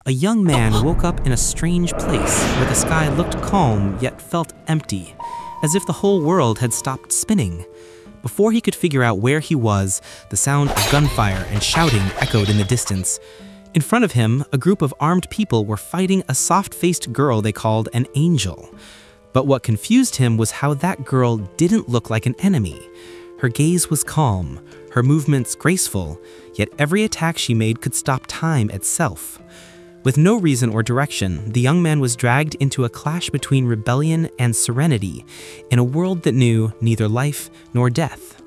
A young man woke up in a strange place where the sky looked calm yet felt empty, as if the whole world had stopped spinning. Before he could figure out where he was, the sound of gunfire and shouting echoed in the distance. In front of him, a group of armed people were fighting a soft-faced girl they called an angel. But what confused him was how that girl didn't look like an enemy. Her gaze was calm, her movements graceful, yet every attack she made could stop time itself. With no reason or direction, the young man was dragged into a clash between rebellion and serenity, in a world that knew neither life nor death.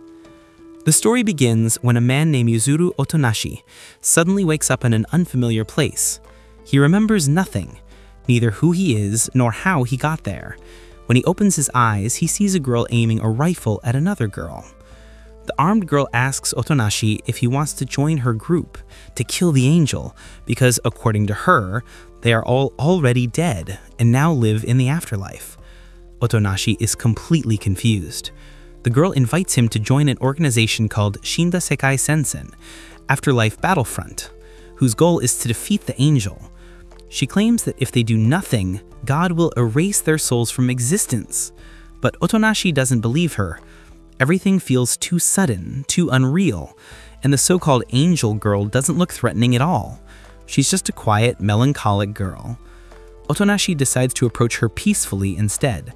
The story begins when a man named Yuzuru Otonashi suddenly wakes up in an unfamiliar place. He remembers nothing, neither who he is nor how he got there. When he opens his eyes, he sees a girl aiming a rifle at another girl. The armed girl asks Otonashi if he wants to join her group to kill the angel because, according to her, they are all already dead and now live in the afterlife. Otonashi is completely confused. The girl invites him to join an organization called Shinda Sekai Sensen, Afterlife Battlefront, whose goal is to defeat the angel. She claims that if they do nothing, God will erase their souls from existence. But Otonashi doesn't believe her. Everything feels too sudden, too unreal, and the so-called angel girl doesn't look threatening at all. She's just a quiet, melancholic girl. Otonashi decides to approach her peacefully instead.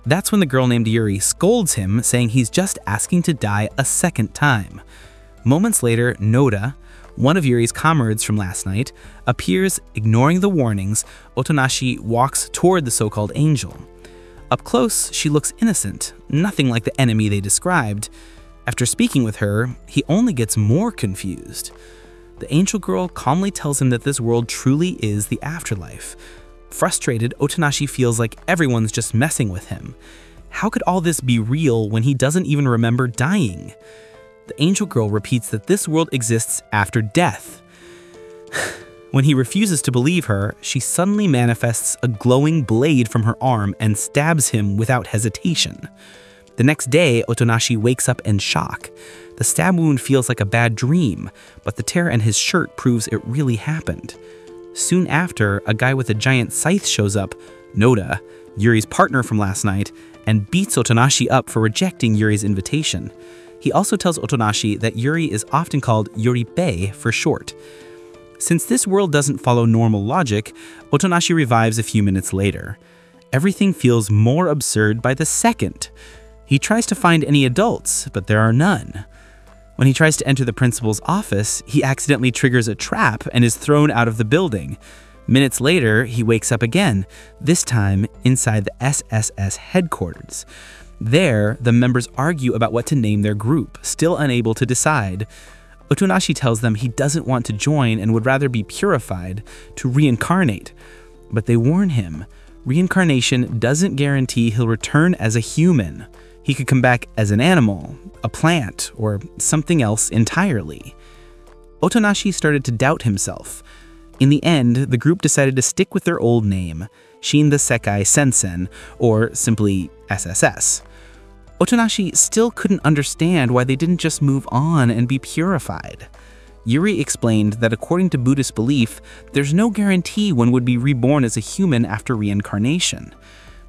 That's when the girl named Yuri scolds him, saying he's just asking to die a second time. Moments later, Noda, one of Yuri's comrades from last night, appears. Ignoring the warnings, Otonashi walks toward the so-called angel. Up close, she looks innocent, nothing like the enemy they described. After speaking with her, he only gets more confused. The angel girl calmly tells him that this world truly is the afterlife. Frustrated, Otonashi feels like everyone's just messing with him. How could all this be real when he doesn't even remember dying? The angel girl repeats that this world exists after death. When he refuses to believe her, she suddenly manifests a glowing blade from her arm and stabs him without hesitation. The next day, Otonashi wakes up in shock. The stab wound feels like a bad dream, but the tear in his shirt proves it really happened. Soon after, a guy with a giant scythe shows up, Noda, Yuri's partner from last night, and beats Otonashi up for rejecting Yuri's invitation. He also tells Otonashi that Yuri is often called Yuri-Bei for short. Since this world doesn't follow normal logic, Otonashi revives a few minutes later. Everything feels more absurd by the second. He tries to find any adults, but there are none. When he tries to enter the principal's office, he accidentally triggers a trap and is thrown out of the building. Minutes later, he wakes up again, this time inside the SSS headquarters. There, the members argue about what to name their group, still unable to decide. Otonashi tells them he doesn't want to join and would rather be purified to reincarnate. But they warn him, reincarnation doesn't guarantee he'll return as a human. He could come back as an animal, a plant, or something else entirely. Otonashi started to doubt himself. In the end, the group decided to stick with their old name, Shinda Sekai Sensen, or simply SSS. Otonashi still couldn't understand why they didn't just move on and be purified. Yuri explained that according to Buddhist belief, there's no guarantee one would be reborn as a human after reincarnation.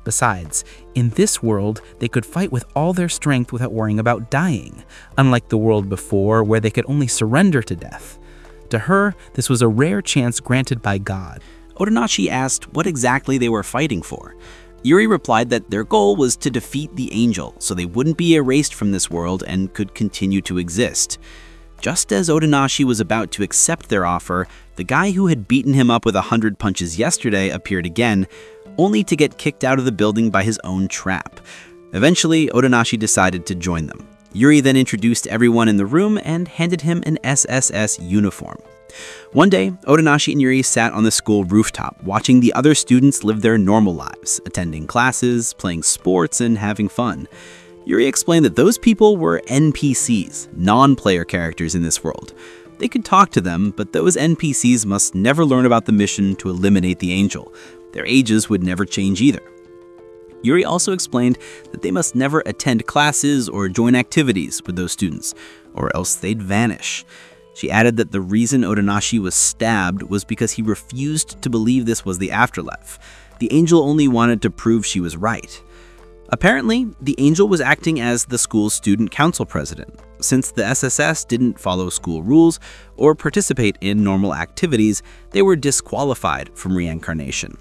Besides, in this world, they could fight with all their strength without worrying about dying, unlike the world before where they could only surrender to death. To her, this was a rare chance granted by God. Otonashi asked what exactly they were fighting for. Yuri replied that their goal was to defeat the angel, so they wouldn't be erased from this world and could continue to exist. Just as Otonashi was about to accept their offer, the guy who had beaten him up with 100 punches yesterday appeared again, only to get kicked out of the building by his own trap. Eventually, Otonashi decided to join them. Yuri then introduced everyone in the room and handed him an SSS uniform. One day, Otonashi and Yuri sat on the school rooftop, watching the other students live their normal lives, attending classes, playing sports, and having fun. Yuri explained that those people were NPCs, non-player characters in this world. They could talk to them, but those NPCs must never learn about the mission to eliminate the angel. Their ages would never change either. Yuri also explained that they must never attend classes or join activities with those students, or else they'd vanish. She added that the reason Otonashi was stabbed was because he refused to believe this was the afterlife. The angel only wanted to prove she was right. Apparently, the angel was acting as the school's student council president. Since the SSS didn't follow school rules or participate in normal activities, they were disqualified from reincarnation.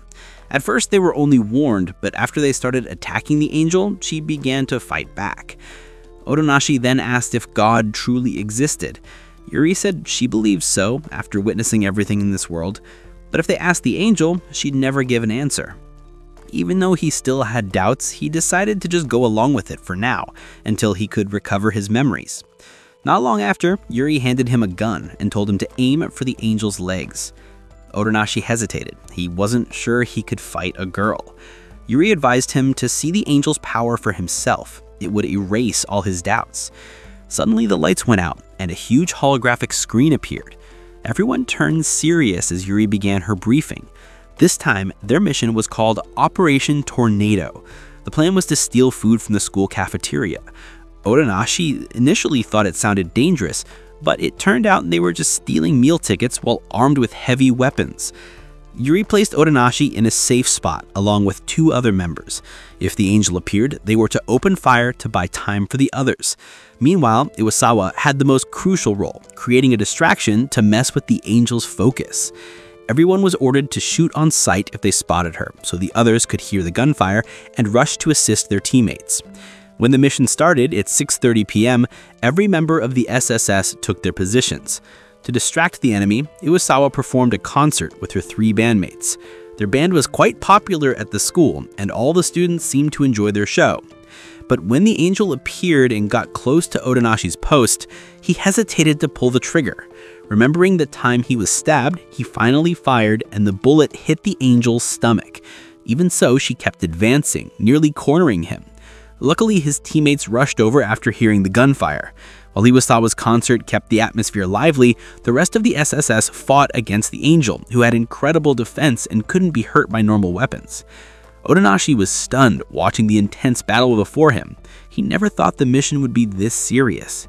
At first, they were only warned, but after they started attacking the angel, she began to fight back. Otonashi then asked if God truly existed. Yuri said she believed so after witnessing everything in this world, but if they asked the angel, she'd never give an answer. Even though he still had doubts, he decided to just go along with it for now, until he could recover his memories. Not long after, Yuri handed him a gun and told him to aim for the angel's legs. Otonashi hesitated. He wasn't sure he could fight a girl. Yuri advised him to see the angel's power for himself. It would erase all his doubts. Suddenly the lights went out, and a huge holographic screen appeared. Everyone turned serious as Yuri began her briefing. This time, their mission was called Operation Tornado. The plan was to steal food from the school cafeteria. Otonashi initially thought it sounded dangerous, but it turned out they were just stealing meal tickets while armed with heavy weapons. Yuri placed Otonashi in a safe spot along with 2 other members. If the angel appeared, they were to open fire to buy time for the others. Meanwhile, Iwasawa had the most crucial role, creating a distraction to mess with the angel's focus. Everyone was ordered to shoot on sight if they spotted her, so the others could hear the gunfire and rush to assist their teammates. When the mission started at 6:30 p.m., every member of the SSS took their positions. To distract the enemy, Iwasawa performed a concert with her 3 bandmates. Their band was quite popular at the school, and all the students seemed to enjoy their show. But when the angel appeared and got close to Otonashi's post, he hesitated to pull the trigger. Remembering the time he was stabbed, he finally fired and the bullet hit the angel's stomach. Even so, she kept advancing, nearly cornering him. Luckily, his teammates rushed over after hearing the gunfire. While Iwasawa's concert kept the atmosphere lively, the rest of the SSS fought against the angel, who had incredible defense and couldn't be hurt by normal weapons. Otonashi was stunned watching the intense battle before him. He never thought the mission would be this serious.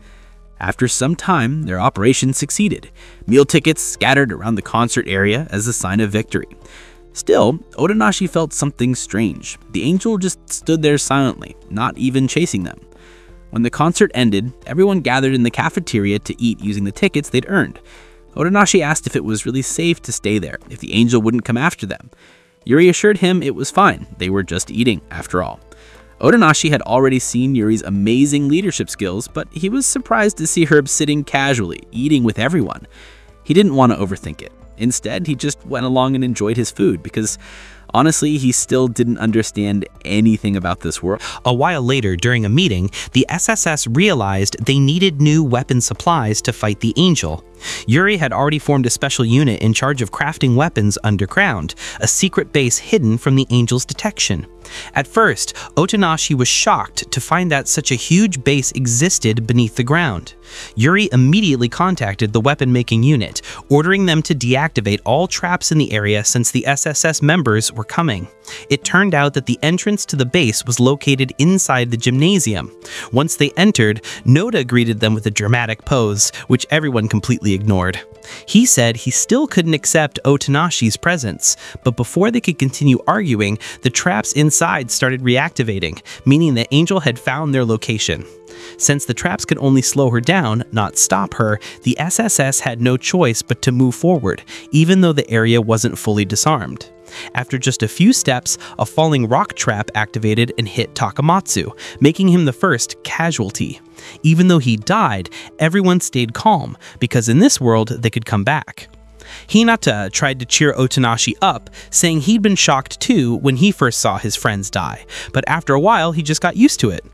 After some time, their operation succeeded. Meal tickets scattered around the concert area as a sign of victory. Still, Otonashi felt something strange. The angel just stood there silently, not even chasing them. When the concert ended, everyone gathered in the cafeteria to eat using the tickets they'd earned. Otonashi asked if it was really safe to stay there, if the angel wouldn't come after them. Yuri assured him it was fine, they were just eating, after all. Otonashi had already seen Yuri's amazing leadership skills, but he was surprised to see her sitting casually, eating with everyone. He didn't want to overthink it. Instead, he just went along and enjoyed his food because, honestly, he still didn't understand anything about this world. A while later, during a meeting, the SSS realized they needed new weapon supplies to fight the angel. Yuri had already formed a special unit in charge of crafting weapons underground, a secret base hidden from the angel's detection. At first, Otonashi was shocked to find that such a huge base existed beneath the ground. Yuri immediately contacted the weapon-making unit, ordering them to deactivate all traps in the area since the SSS members were coming. It turned out that the entrance to the base was located inside the gymnasium. Once they entered, Noda greeted them with a dramatic pose, which everyone completely ignored. He said he still couldn't accept Otonashi's presence, but before they could continue arguing, the traps inside started reactivating, meaning that Angel had found their location. Since the traps could only slow her down, not stop her, the SSS had no choice but to move forward, even though the area wasn't fully disarmed. After just a few steps, a falling rock trap activated and hit Takamatsu, making him the first casualty. Even though he died, everyone stayed calm, because in this world they could come back. Hinata tried to cheer Otonashi up, saying he'd been shocked too when he first saw his friends die, but after a while he just got used to it.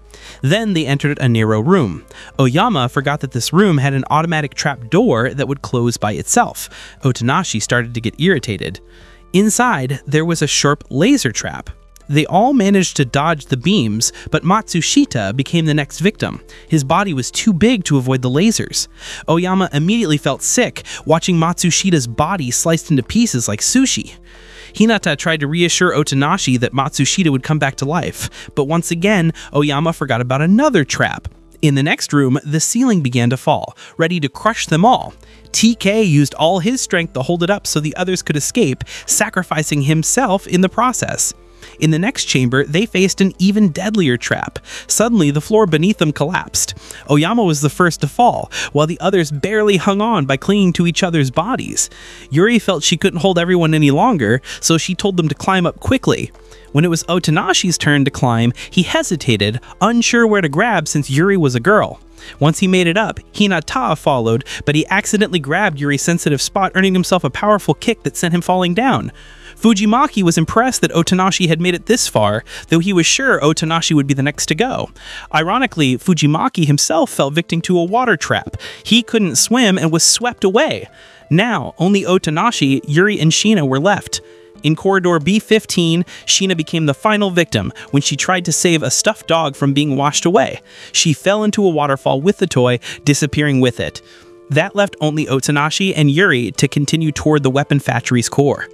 Then they entered a narrow room. Oyama forgot that this room had an automatic trap door that would close by itself. Otonashi started to get irritated. Inside, there was a sharp laser trap. They all managed to dodge the beams, but Matsushita became the next victim. His body was too big to avoid the lasers. Oyama immediately felt sick, watching Matsushita's body sliced into pieces like sushi. Hinata tried to reassure Otonashi that Matsushita would come back to life, but once again, Oyama forgot about another trap. In the next room, the ceiling began to fall, ready to crush them all. TK used all his strength to hold it up so the others could escape, sacrificing himself in the process. In the next chamber, they faced an even deadlier trap. Suddenly, the floor beneath them collapsed. Oyama was the first to fall, while the others barely hung on by clinging to each other's bodies. Yuri felt she couldn't hold everyone any longer, so she told them to climb up quickly. When it was Otonashi's turn to climb, he hesitated, unsure where to grab since Yuri was a girl. Once he made it up, Hinata followed, but he accidentally grabbed Yuri's sensitive spot, earning himself a powerful kick that sent him falling down. Fujimaki was impressed that Otonashi had made it this far, though he was sure Otonashi would be the next to go. Ironically, Fujimaki himself fell victim to a water trap. He couldn't swim and was swept away. Now, only Otonashi, Yuri, and Shina were left. In corridor B15, Shina became the final victim when she tried to save a stuffed dog from being washed away. She fell into a waterfall with the toy, disappearing with it. That left only Otonashi and Yuri to continue toward the weapon factory's core.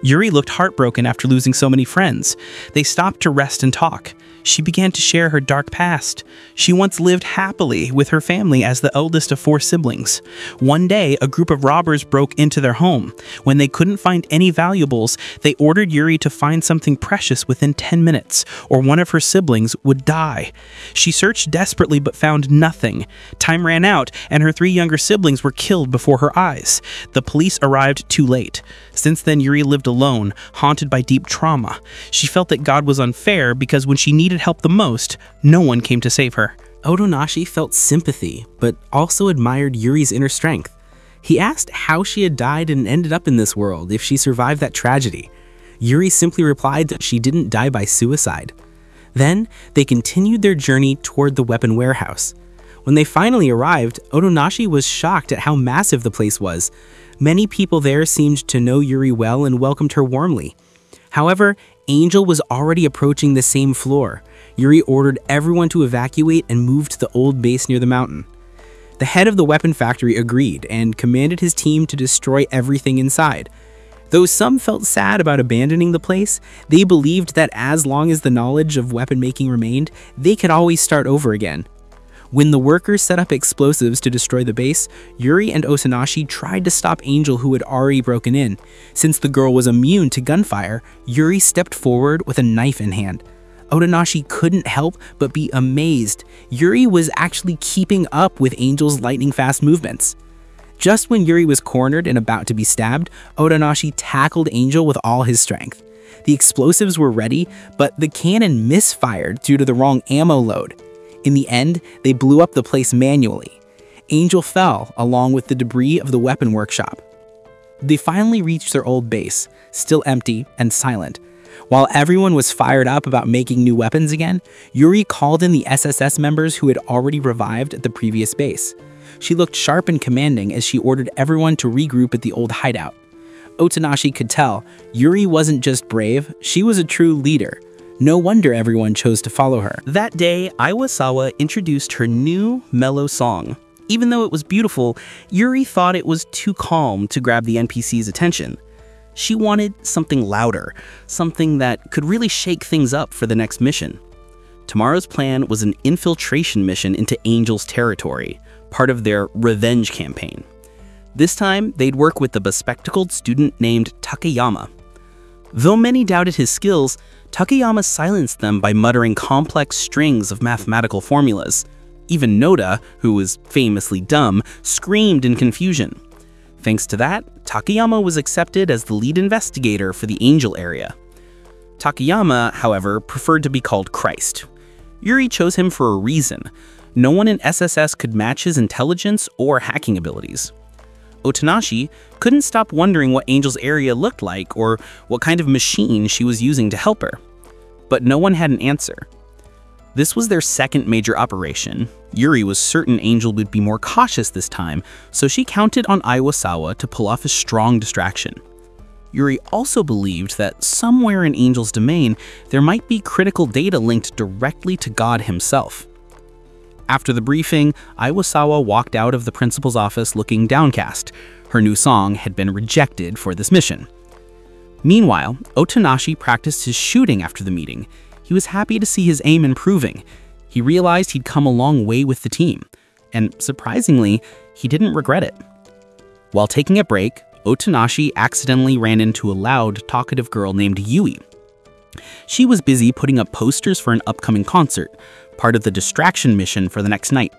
Yuri looked heartbroken after losing so many friends. They stopped to rest and talk. She began to share her dark past. She once lived happily with her family as the eldest of 4 siblings. One day, a group of robbers broke into their home. When they couldn't find any valuables, they ordered Yuri to find something precious within 10 minutes, or one of her siblings would die. She searched desperately but found nothing. Time ran out, and her 3 younger siblings were killed before her eyes. The police arrived too late. Since then, Yuri lived alone, haunted by deep trauma. She felt that God was unfair because when she needed help the most, no one came to save her. Otonashi felt sympathy, but also admired Yuri's inner strength. He asked how she had died and ended up in this world if she survived that tragedy. Yuri simply replied that she didn't die by suicide. Then, they continued their journey toward the weapon warehouse. When they finally arrived, Otonashi was shocked at how massive the place was. Many people there seemed to know Yuri well and welcomed her warmly. However, Angel was already approaching the same floor. Yuri ordered everyone to evacuate and move to the old base near the mountain. The head of the weapon factory agreed and commanded his team to destroy everything inside. Though some felt sad about abandoning the place, they believed that as long as the knowledge of weapon making remained, they could always start over again. When the workers set up explosives to destroy the base, Yuri and Otonashi tried to stop Angel, who had already broken in. Since the girl was immune to gunfire, Yuri stepped forward with a knife in hand. Otonashi couldn't help but be amazed. Yuri was actually keeping up with Angel's lightning-fast movements. Just when Yuri was cornered and about to be stabbed, Otonashi tackled Angel with all his strength. The explosives were ready, but the cannon misfired due to the wrong ammo load. In the end, they blew up the place manually. Angel fell along with the debris of the weapon workshop. They finally reached their old base, still empty and silent. While everyone was fired up about making new weapons again, Yuri called in the SSS members who had already revived at the previous base. She looked sharp and commanding as she ordered everyone to regroup at the old hideout. Otonashi could tell Yuri wasn't just brave, she was a true leader. No wonder everyone chose to follow her. That day, Iwasawa introduced her new, mellow song. Even though it was beautiful, Yuri thought it was too calm to grab the NPC's attention. She wanted something louder, something that could really shake things up for the next mission. Tomorrow's plan was an infiltration mission into Angel's territory, part of their revenge campaign. This time, they'd work with a bespectacled student named Takayama. Though many doubted his skills, Takayama silenced them by muttering complex strings of mathematical formulas. Even Noda, who was famously dumb, screamed in confusion. Thanks to that, Takayama was accepted as the lead investigator for the Angel area. Takayama, however, preferred to be called Christ. Yuri chose him for a reason. No one in SSS could match his intelligence or hacking abilities. Otonashi couldn't stop wondering what Angel's area looked like or what kind of machine she was using to help her. But no one had an answer. This was their second major operation. Yuri was certain Angel would be more cautious this time, so she counted on Iwasawa to pull off a strong distraction. Yuri also believed that somewhere in Angel's domain, there might be critical data linked directly to God himself. After the briefing, Iwasawa walked out of the principal's office looking downcast. Her new song had been rejected for this mission. Meanwhile, Otonashi practiced his shooting after the meeting. He was happy to see his aim improving. He realized he'd come a long way with the team, and surprisingly, he didn't regret it. While taking a break, Otonashi accidentally ran into a loud, talkative girl named Yui. She was busy putting up posters for an upcoming concert, part of the distraction mission for the next night.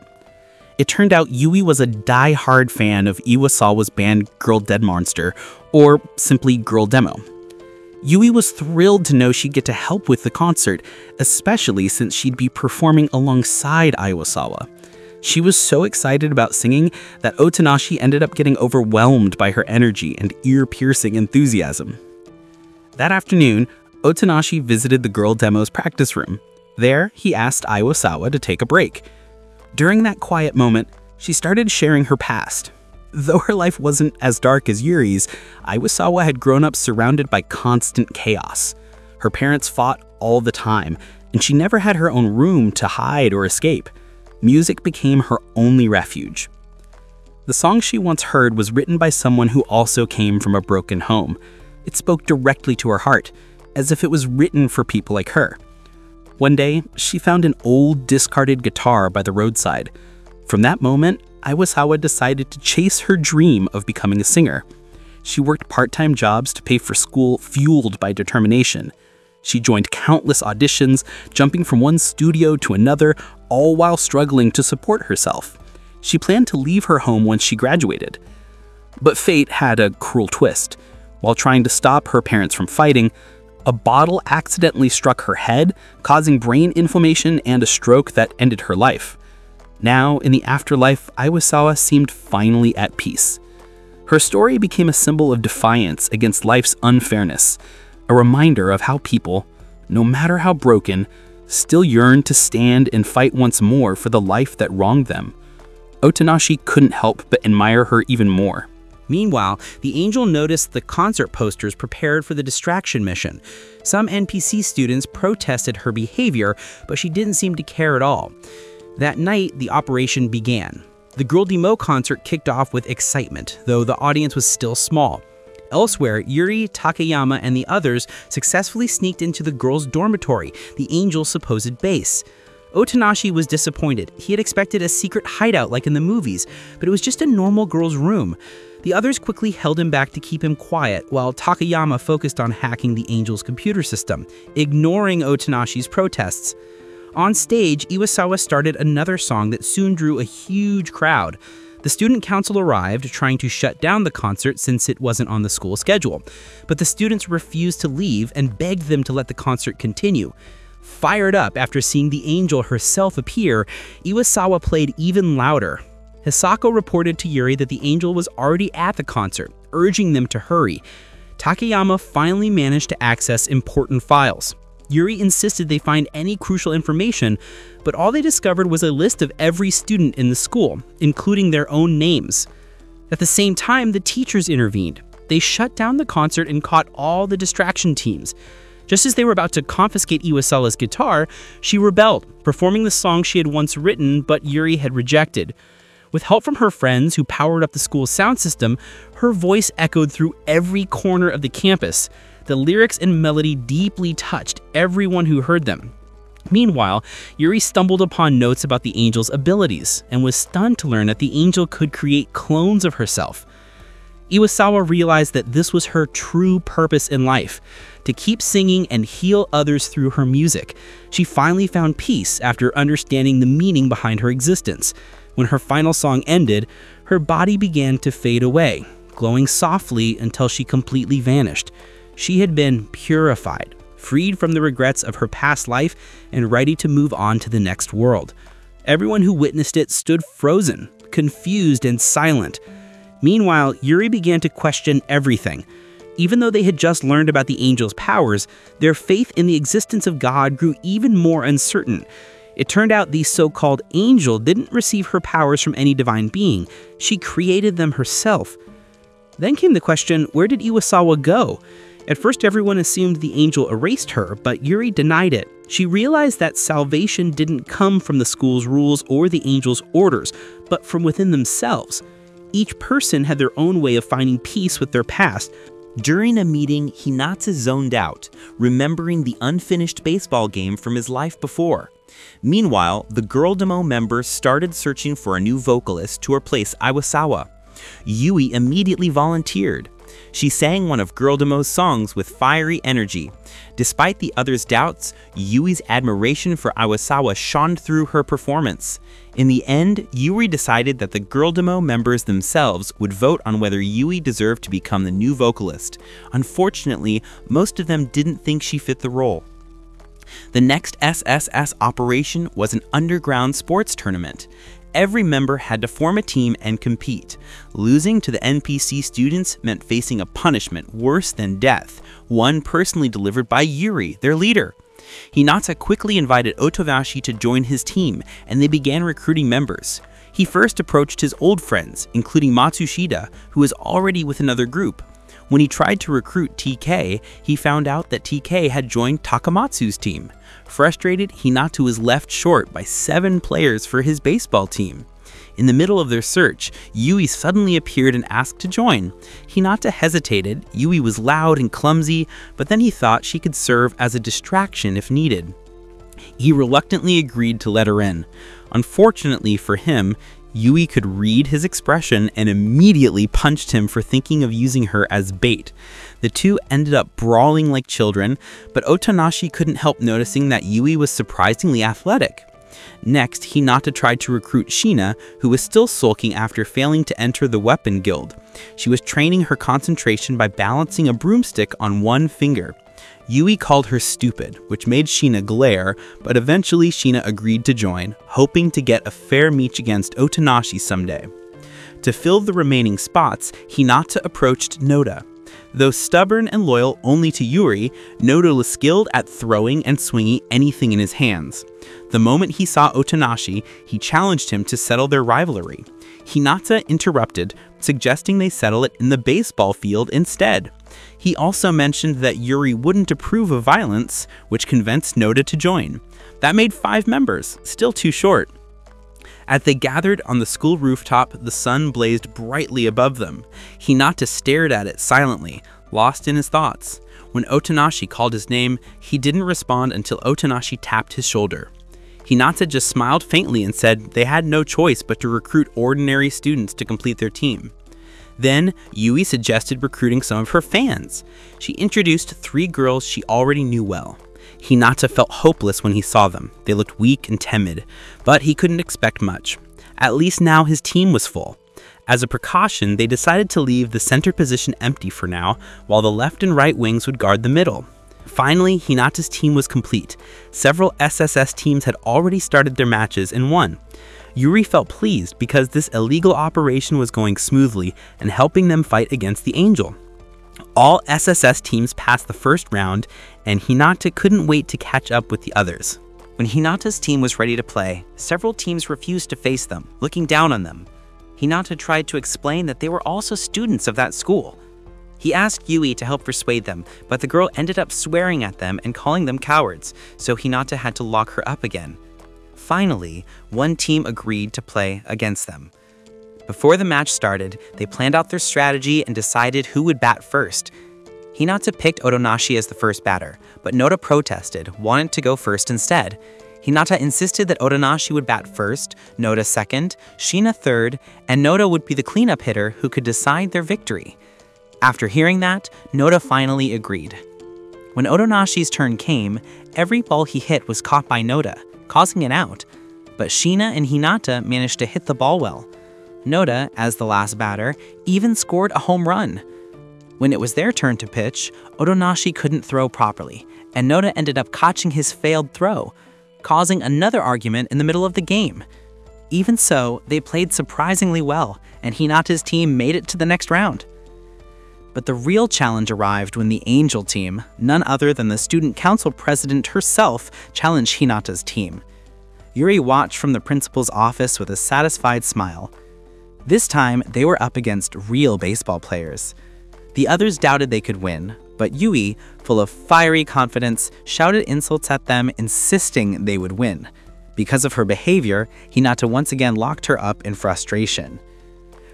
It turned out Yui was a die-hard fan of Iwasawa's band Girl Dead Monster, or simply Girl Demo. Yui was thrilled to know she'd get to help with the concert, especially since she'd be performing alongside Iwasawa. She was so excited about singing that Otonashi ended up getting overwhelmed by her energy and ear-piercing enthusiasm. That afternoon, Otonashi visited the Girl Demo's practice room. There, he asked Iwasawa to take a break. During that quiet moment, she started sharing her past. Though her life wasn't as dark as Yuri's, Iwasawa had grown up surrounded by constant chaos. Her parents fought all the time, and she never had her own room to hide or escape. Music became her only refuge. The song she once heard was written by someone who also came from a broken home. It spoke directly to her heart, as if it was written for people like her. One day, she found an old, discarded guitar by the roadside. From that moment, Iwasawa decided to chase her dream of becoming a singer. She worked part-time jobs to pay for school, fueled by determination. She joined countless auditions, jumping from one studio to another, all while struggling to support herself. She planned to leave her home once she graduated. But fate had a cruel twist. While trying to stop her parents from fighting, a bottle accidentally struck her head, causing brain inflammation and a stroke that ended her life. Now, in the afterlife, Iwasawa seemed finally at peace. Her story became a symbol of defiance against life's unfairness, a reminder of how people, no matter how broken, still yearn to stand and fight once more for the life that wronged them. Otonashi couldn't help but admire her even more. Meanwhile, the angel noticed the concert posters prepared for the distraction mission. Some NPC students protested her behavior, but she didn't seem to care at all. That night, the operation began. The Girl Demo concert kicked off with excitement, though the audience was still small. Elsewhere, Yuri, Takayama, and the others successfully sneaked into the girls' dormitory, the angel's supposed base. Otonashi was disappointed. He had expected a secret hideout like in the movies, but it was just a normal girl's room. The others quickly held him back to keep him quiet, while Takayama focused on hacking the angel's computer system, ignoring Otonashi's protests. On stage, Iwasawa started another song that soon drew a huge crowd. The student council arrived, trying to shut down the concert since it wasn't on the school schedule. But the students refused to leave and begged them to let the concert continue. Fired up after seeing the angel herself appear, Iwasawa played even louder. Hisako reported to Yuri that the angel was already at the concert, urging them to hurry. Takayama finally managed to access important files. Yuri insisted they find any crucial information, but all they discovered was a list of every student in the school, including their own names. At the same time, the teachers intervened. They shut down the concert and caught all the distraction teams. Just as they were about to confiscate Iwasawa's guitar, she rebelled, performing the song she had once written but Yuri had rejected. With help from her friends who powered up the school's sound system, her voice echoed through every corner of the campus. The lyrics and melody deeply touched everyone who heard them. Meanwhile, Yuri stumbled upon notes about the angel's abilities and was stunned to learn that the angel could create clones of herself. Iwasawa realized that this was her true purpose in life, to keep singing and heal others through her music. She finally found peace after understanding the meaning behind her existence. When her final song ended, her body began to fade away, glowing softly until she completely vanished. She had been purified, freed from the regrets of her past life, and ready to move on to the next world. Everyone who witnessed it stood frozen, confused, and silent. Meanwhile, Yuri began to question everything. Even though they had just learned about the angel's powers, their faith in the existence of God grew even more uncertain. It turned out the so-called angel didn't receive her powers from any divine being. She created them herself. Then came the question, where did Iwasawa go? At first, everyone assumed the angel erased her, but Yuri denied it. She realized that salvation didn't come from the school's rules or the angel's orders, but from within themselves. Each person had their own way of finding peace with their past. During a meeting, Hinata zoned out, remembering the unfinished baseball game from his life before. Meanwhile, the Girl Demo members started searching for a new vocalist to replace Iwasawa. Yui immediately volunteered. She sang one of Girl Demo's songs with fiery energy. Despite the others' doubts, Yui's admiration for Iwasawa shone through her performance. In the end, Yuri decided that the Girl Demo members themselves would vote on whether Yui deserved to become the new vocalist. Unfortunately, most of them didn't think she fit the role. The next SSS operation was an underground sports tournament. Every member had to form a team and compete. Losing to the NPC students meant facing a punishment worse than death, one personally delivered by Yuri, their leader. Hinata quickly invited Otonashi to join his team, and they began recruiting members. He first approached his old friends, including Matsushita, who was already with another group. When he tried to recruit TK, he found out that TK had joined Takamatsu's team. Frustrated, Hinata was left short by 7 players for his baseball team. In the middle of their search, Yui suddenly appeared and asked to join. Hinata hesitated. Yui was loud and clumsy, but then he thought she could serve as a distraction if needed. He reluctantly agreed to let her in. Unfortunately for him, Yui could read his expression and immediately punched him for thinking of using her as bait. The two ended up brawling like children, but Otonashi couldn't help noticing that Yui was surprisingly athletic. Next, Hinata tried to recruit Shina, who was still sulking after failing to enter the weapon guild. She was training her concentration by balancing a broomstick on one finger. Yui called her stupid, which made Shina glare, but eventually Shina agreed to join, hoping to get a fair match against Otonashi someday. To fill the remaining spots, Hinata approached Noda. Though stubborn and loyal only to Yuri, Noda was skilled at throwing and swinging anything in his hands. The moment he saw Otonashi, he challenged him to settle their rivalry. Hinata interrupted, suggesting they settle it in the baseball field instead. He also mentioned that Yuri wouldn't approve of violence, which convinced Noda to join. That made 5 members, still too short. As they gathered on the school rooftop, the sun blazed brightly above them. Hinata stared at it silently, lost in his thoughts. When Otonashi called his name, he didn't respond until Otonashi tapped his shoulder. Hinata just smiled faintly and said they had no choice but to recruit ordinary students to complete their team. Then, Yui suggested recruiting some of her fans. She introduced 3 girls she already knew well. Hinata felt hopeless when he saw them. They looked weak and timid, but he couldn't expect much. At least now his team was full. As a precaution, they decided to leave the center position empty for now, while the left and right wings would guard the middle. Finally, Hinata's team was complete. Several SSS teams had already started their matches and won. Yuri felt pleased because this illegal operation was going smoothly and helping them fight against the Angel. All SSS teams passed the first round, and Hinata couldn't wait to catch up with the others. When Hinata's team was ready to play, several teams refused to face them, looking down on them. Hinata tried to explain that they were also students of that school. He asked Yui to help persuade them, but the girl ended up swearing at them and calling them cowards, so Hinata had to lock her up again. Finally, one team agreed to play against them. Before the match started, they planned out their strategy and decided who would bat first. Hinata picked Otonashi as the first batter, but Noda protested, wanting to go first instead. Hinata insisted that Otonashi would bat first, Noda second, Shina third, and Noda would be the cleanup hitter who could decide their victory. After hearing that, Noda finally agreed. When Otonashi's turn came, every ball he hit was caught by Noda, causing an out. But Shina and Hinata managed to hit the ball well. Noda, as the last batter, even scored a home run. When it was their turn to pitch, Otonashi couldn't throw properly, and Noda ended up catching his failed throw, causing another argument in the middle of the game. Even so, they played surprisingly well, and Hinata's team made it to the next round. But the real challenge arrived when the Angel team, none other than the student council president herself, challenged Hinata's team. Yuri watched from the principal's office with a satisfied smile. This time, they were up against real baseball players. The others doubted they could win, but Yui, full of fiery confidence, shouted insults at them, insisting they would win. Because of her behavior, Hinata once again locked her up in frustration.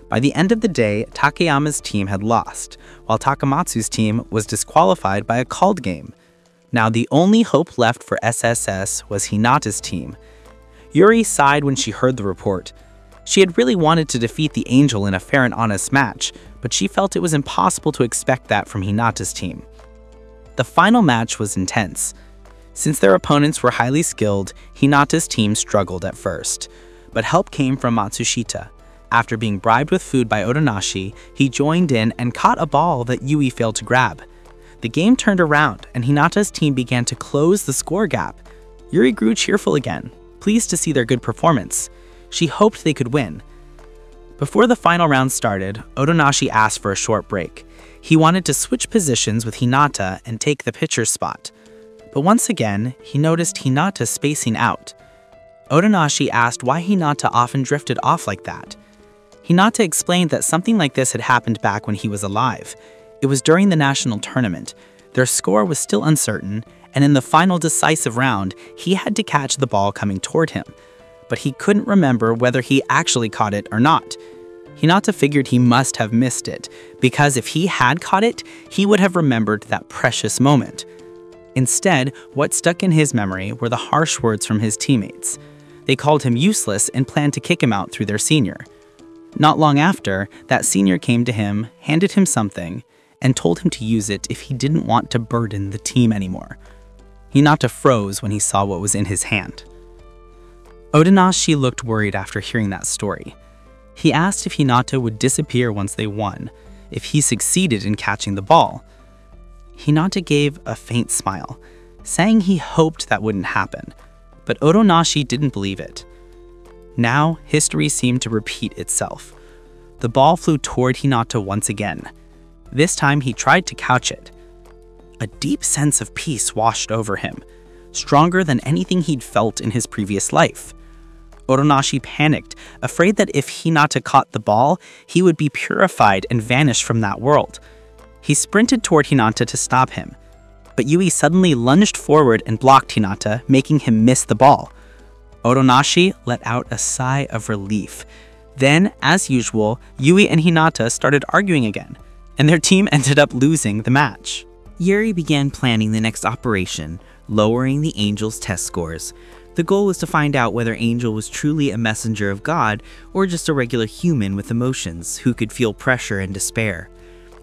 By the end of the day, Takayama's team had lost, while Takamatsu's team was disqualified by a called game. Now the only hope left for SSS was Hinata's team. Yuri sighed when she heard the report. She had really wanted to defeat the Angel in a fair and honest match, but she felt it was impossible to expect that from Hinata's team. The final match was intense. Since their opponents were highly skilled, Hinata's team struggled at first, but help came from Matsushita. After being bribed with food by Otonashi, he joined in and caught a ball that Yui failed to grab. The game turned around, and Hinata's team began to close the score gap. Yuri grew cheerful again, pleased to see their good performance. She hoped they could win. Before the final round started, Otonashi asked for a short break. He wanted to switch positions with Hinata and take the pitcher's spot. But once again, he noticed Hinata spacing out. Otonashi asked why Hinata often drifted off like that. Hinata explained that something like this had happened back when he was alive. It was during the national tournament. Their score was still uncertain, and in the final decisive round, he had to catch the ball coming toward him. But he couldn't remember whether he actually caught it or not. Hinata figured he must have missed it, because if he had caught it, he would have remembered that precious moment. Instead, what stuck in his memory were the harsh words from his teammates. They called him useless and planned to kick him out through their senior. Not long after, that senior came to him, handed him something, and told him to use it if he didn't want to burden the team anymore. Hinata froze when he saw what was in his hand. Otonashi looked worried after hearing that story. He asked if Hinata would disappear once they won, if he succeeded in catching the ball. Hinata gave a faint smile, saying he hoped that wouldn't happen, but Otonashi didn't believe it. Now, history seemed to repeat itself. The ball flew toward Hinata once again. This time he tried to catch it. A deep sense of peace washed over him, stronger than anything he'd felt in his previous life. Otonashi panicked, afraid that if Hinata caught the ball, he would be purified and vanish from that world. He sprinted toward Hinata to stop him, but Yui suddenly lunged forward and blocked Hinata, making him miss the ball. Otonashi let out a sigh of relief. Then, as usual, Yui and Hinata started arguing again, and their team ended up losing the match. Yuri began planning the next operation, lowering the Angel's test scores. The goal was to find out whether Angel was truly a messenger of God or just a regular human with emotions who could feel pressure and despair.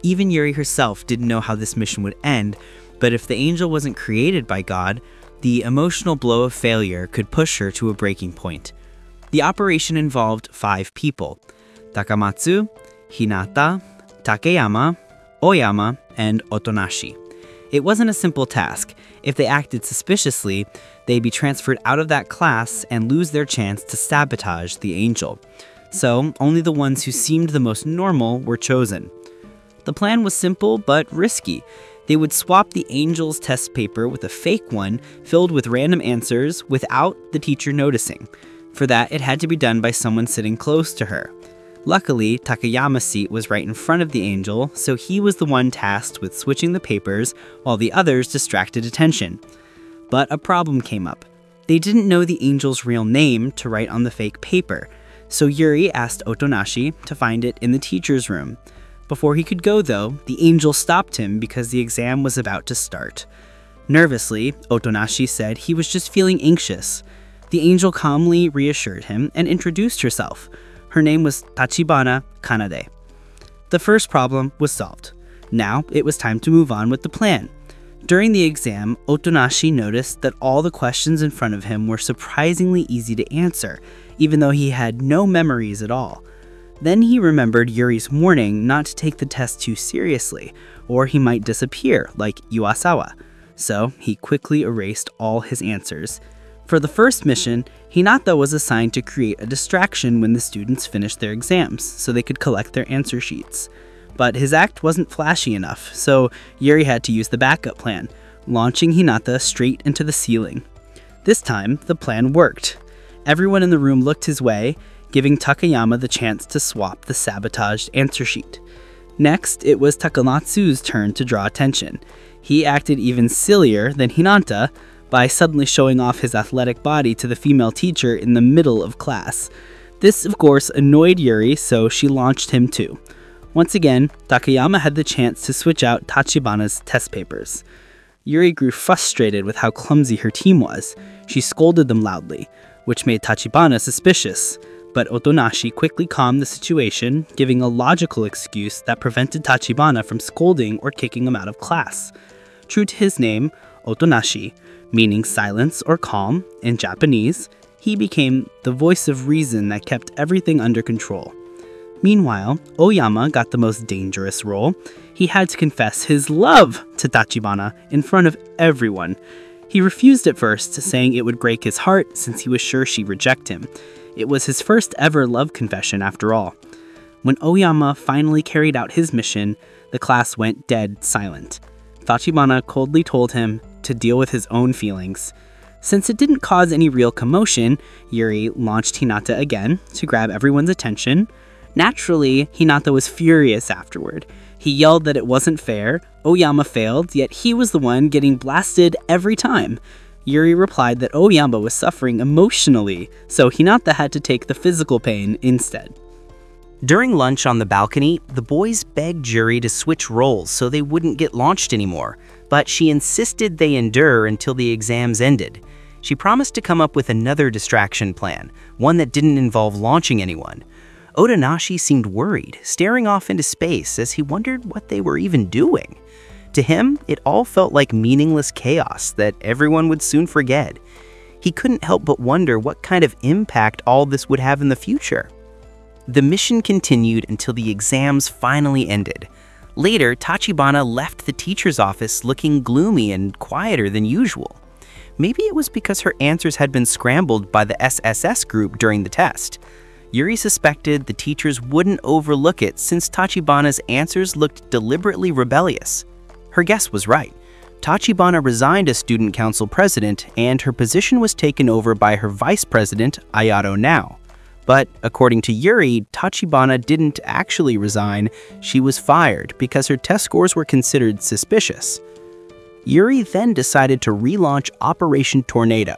Even Yuri herself didn't know how this mission would end, but if the Angel wasn't created by God, the emotional blow of failure could push her to a breaking point. The operation involved 5 people: Takamatsu, Hinata, Takeyama, Oyama, and Otonashi. It wasn't a simple task. If they acted suspiciously, they'd be transferred out of that class and lose their chance to sabotage the Angel. So, only the ones who seemed the most normal were chosen. The plan was simple but risky. They would swap the Angel's test paper with a fake one filled with random answers without the teacher noticing. For that, it had to be done by someone sitting close to her. Luckily, Takayama's seat was right in front of the Angel, so he was the one tasked with switching the papers while the others distracted attention. But a problem came up. They didn't know the Angel's real name to write on the fake paper, so Yuri asked Otonashi to find it in the teacher's room. Before he could go, though, the Angel stopped him because the exam was about to start. Nervously, Otonashi said he was just feeling anxious. The Angel calmly reassured him and introduced herself. Her name was Tachibana Kanade. The first problem was solved. Now it was time to move on with the plan. During the exam, Otonashi noticed that all the questions in front of him were surprisingly easy to answer, even though he had no memories at all. Then he remembered Yuri's warning not to take the test too seriously, or he might disappear like Yuasawa. So he quickly erased all his answers. For the first mission, Hinata was assigned to create a distraction when the students finished their exams, so they could collect their answer sheets. But his act wasn't flashy enough, so Yuri had to use the backup plan, launching Hinata straight into the ceiling. This time, the plan worked. Everyone in the room looked his way, giving Takayama the chance to swap the sabotaged answer sheet. Next, it was Takamatsu's turn to draw attention. He acted even sillier than Hinata by suddenly showing off his athletic body to the female teacher in the middle of class. This, of course, annoyed Yuri, so she launched him too. Once again, Takayama had the chance to switch out Tachibana's test papers. Yuri grew frustrated with how clumsy her team was. She scolded them loudly, which made Tachibana suspicious. But Otonashi quickly calmed the situation, giving a logical excuse that prevented Tachibana from scolding or kicking him out of class. True to his name, Otonashi, meaning silence or calm in Japanese, he became the voice of reason that kept everything under control. Meanwhile, Oyama got the most dangerous role. He had to confess his love to Tachibana in front of everyone. He refused at first, saying it would break his heart since he was sure she'd reject him. It was his first ever love confession after all. When Oyama finally carried out his mission, the class went dead silent. Tachibana coldly told him to deal with his own feelings. Since it didn't cause any real commotion, Yuri launched Hinata again to grab everyone's attention. Naturally, Hinata was furious afterward. He yelled that it wasn't fair, Oyama failed, yet he was the one getting blasted every time. Yuri replied that Oyama was suffering emotionally, so Hinata had to take the physical pain instead. During lunch on the balcony, the boys begged Yuri to switch roles so they wouldn't get launched anymore, but she insisted they endure until the exams ended. She promised to come up with another distraction plan, one that didn't involve launching anyone. Otonashi seemed worried, staring off into space as he wondered what they were even doing. To him, it all felt like meaningless chaos that everyone would soon forget. He couldn't help but wonder what kind of impact all this would have in the future. The mission continued until the exams finally ended. Later, Tachibana left the teacher's office looking gloomy and quieter than usual. Maybe it was because her answers had been scrambled by the SSS group during the test. Yuri suspected the teachers wouldn't overlook it since Tachibana's answers looked deliberately rebellious. Her guess was right. Tachibana resigned as student council president, and her position was taken over by her vice president, Ayato Now. But according to Yuri, Tachibana didn't actually resign. She was fired because her test scores were considered suspicious. Yuri then decided to relaunch Operation Tornado.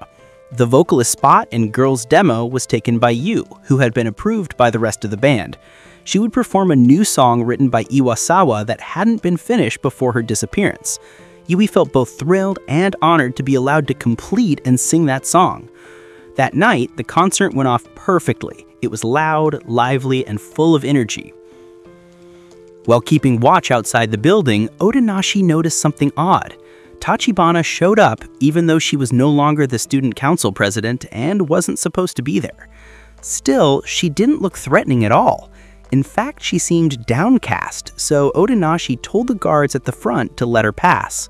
The vocalist spot in Girls' Demo was taken by Yu, who had been approved by the rest of the band. She would perform a new song written by Iwasawa that hadn't been finished before her disappearance. Yui felt both thrilled and honored to be allowed to complete and sing that song. That night, the concert went off perfectly. It was loud, lively, and full of energy. While keeping watch outside the building, Otonashi noticed something odd. Tachibana showed up even though she was no longer the student council president and wasn't supposed to be there. Still, she didn't look threatening at all. In fact, she seemed downcast, so Otonashi told the guards at the front to let her pass.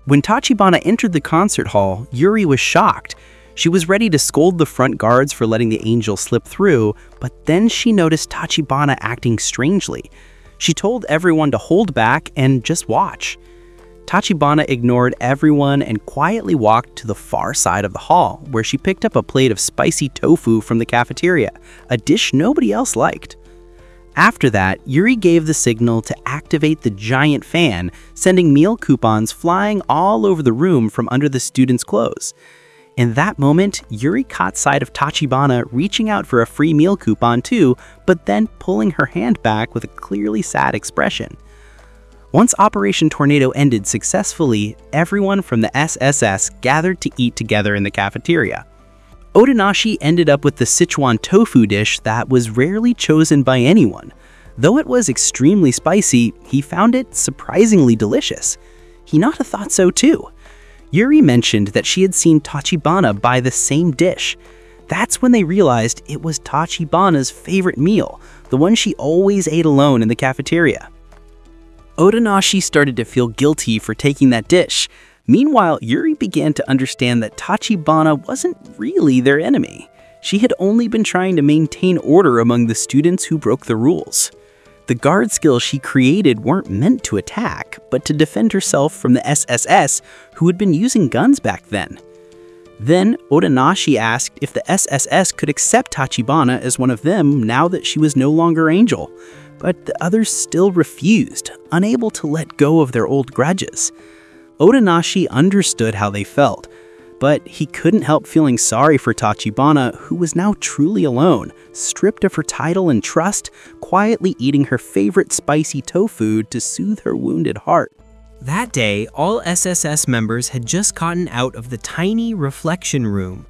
When Tachibana entered the concert hall, Yuri was shocked. She was ready to scold the front guards for letting the angel slip through, but then she noticed Tachibana acting strangely. She told everyone to hold back and just watch. Tachibana ignored everyone and quietly walked to the far side of the hall, where she picked up a plate of spicy tofu from the cafeteria, a dish nobody else liked. After that, Yuri gave the signal to activate the giant fan, sending meal coupons flying all over the room from under the students' clothes. In that moment, Yuri caught sight of Tachibana reaching out for a free meal coupon too, but then pulling her hand back with a clearly sad expression. Once Operation Tornado ended successfully, everyone from the SSS gathered to eat together in the cafeteria. Otonashi ended up with the Sichuan tofu dish that was rarely chosen by anyone. Though it was extremely spicy, he found it surprisingly delicious. Hinata thought so too. Yuri mentioned that she had seen Tachibana buy the same dish. That's when they realized it was Tachibana's favorite meal, the one she always ate alone in the cafeteria. Otonashi started to feel guilty for taking that dish. Meanwhile, Yuri began to understand that Tachibana wasn't really their enemy. She had only been trying to maintain order among the students who broke the rules. The guard skills she created weren't meant to attack, but to defend herself from the SSS, who had been using guns back then. Then, Otonashi asked if the SSS could accept Tachibana as one of them now that she was no longer Angel. But the others still refused, unable to let go of their old grudges. Otonashi understood how they felt, but he couldn't help feeling sorry for Tachibana, who was now truly alone, stripped of her title and trust, quietly eating her favorite spicy tofu to soothe her wounded heart. That day, all SSS members had just gotten out of the tiny reflection room.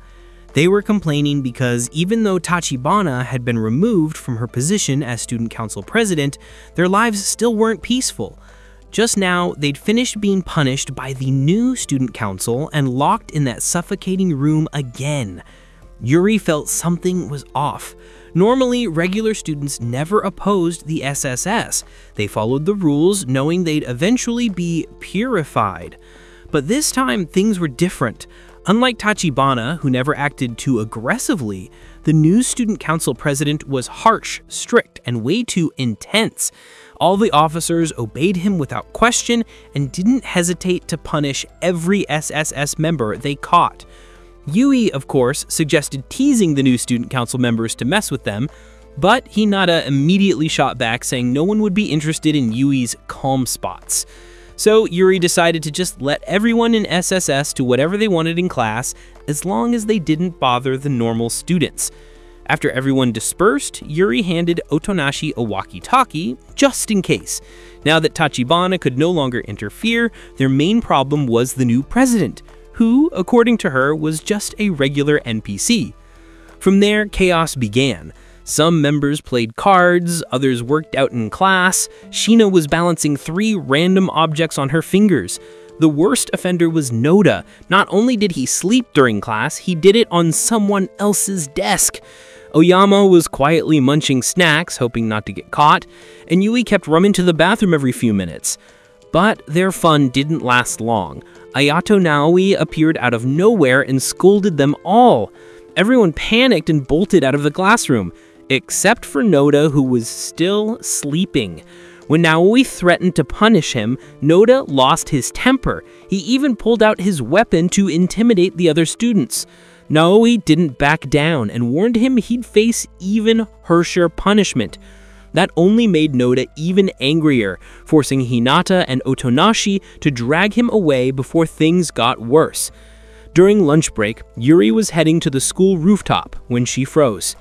They were complaining because even though Tachibana had been removed from her position as student council president, their lives still weren't peaceful. Just now, they'd finished being punished by the new student council and locked in that suffocating room again. Yuri felt something was off. Normally, regular students never opposed the SSS. They followed the rules, knowing they'd eventually be purified. But this time, things were different. Unlike Tachibana, who never acted too aggressively, the new student council president was harsh, strict, and way too intense. All the officers obeyed him without question and didn't hesitate to punish every SSS member they caught. Yui, of course, suggested teasing the new student council members to mess with them, but Hinata immediately shot back, saying no one would be interested in Yui's calm spots. So Yuri decided to just let everyone in SSS do whatever they wanted in class, as long as they didn't bother the normal students. After everyone dispersed, Yuri handed Otonashi a walkie-talkie, just in case. Now that Tachibana could no longer interfere, their main problem was the new president, who, according to her, was just a regular NPC. From there, chaos began. Some members played cards, others worked out in class. Shina was balancing 3 random objects on her fingers. The worst offender was Noda. Not only did he sleep during class, he did it on someone else's desk. Oyama was quietly munching snacks, hoping not to get caught, and Yui kept running to the bathroom every few minutes. But their fun didn't last long. Ayato Naoi appeared out of nowhere and scolded them all. Everyone panicked and bolted out of the classroom, except for Noda, who was still sleeping. When Naoi threatened to punish him, Noda lost his temper. He even pulled out his weapon to intimidate the other students. Naoi didn't back down and warned him he'd face even harsher punishment. That only made Noda even angrier, forcing Hinata and Otonashi to drag him away before things got worse. During lunch break, Yuri was heading to the school rooftop when she froze.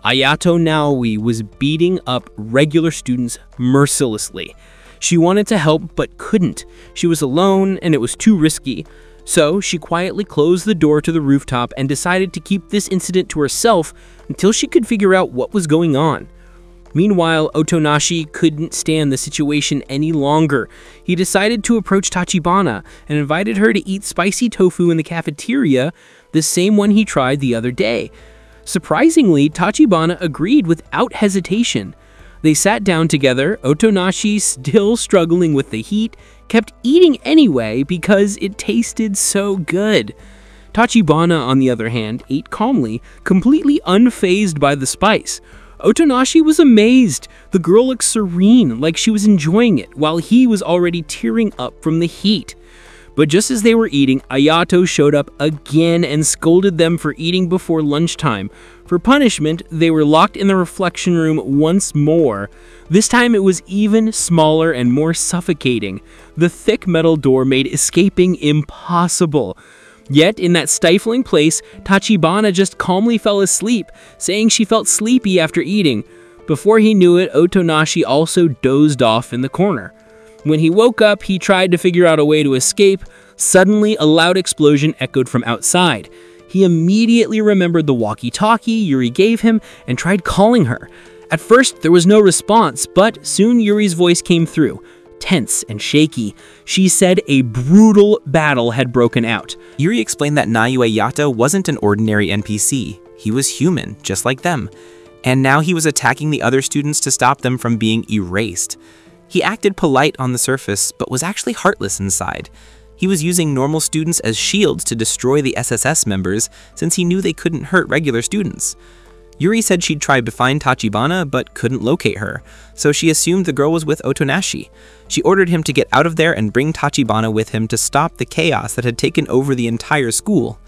Ayato Naoi was beating up regular students mercilessly. She wanted to help but couldn't. She was alone and it was too risky. So she quietly closed the door to the rooftop and decided to keep this incident to herself until she could figure out what was going on. Meanwhile, Otonashi couldn't stand the situation any longer. He decided to approach Tachibana and invited her to eat spicy tofu in the cafeteria, the same one he tried the other day. Surprisingly, Tachibana agreed without hesitation. They sat down together. Otonashi, still struggling with the heat, kept eating anyway because it tasted so good. Tachibana, on the other hand, ate calmly, completely unfazed by the spice. Otonashi was amazed. The girl looked serene, like she was enjoying it, while he was already tearing up from the heat. But just as they were eating, Ayato showed up again and scolded them for eating before lunchtime. For punishment, they were locked in the reflection room once more. This time it was even smaller and more suffocating. The thick metal door made escaping impossible. Yet, in that stifling place, Tachibana just calmly fell asleep, saying she felt sleepy after eating. Before he knew it, Otonashi also dozed off in the corner. When he woke up, he tried to figure out a way to escape. Suddenly, a loud explosion echoed from outside. He immediately remembered the walkie-talkie Yuri gave him and tried calling her. At first, there was no response, but soon Yuri's voice came through. Tense and shaky, she said a brutal battle had broken out. Yuri explained that Naoya Yato wasn't an ordinary NPC. He was human, just like them. And now he was attacking the other students to stop them from being erased. He acted polite on the surface, but was actually heartless inside. He was using normal students as shields to destroy the SSS members, since he knew they couldn't hurt regular students. Yuri said she'd tried to find Tachibana, but couldn't locate her, so she assumed the girl was with Otonashi. She ordered him to get out of there and bring Tachibana with him to stop the chaos that had taken over the entire school.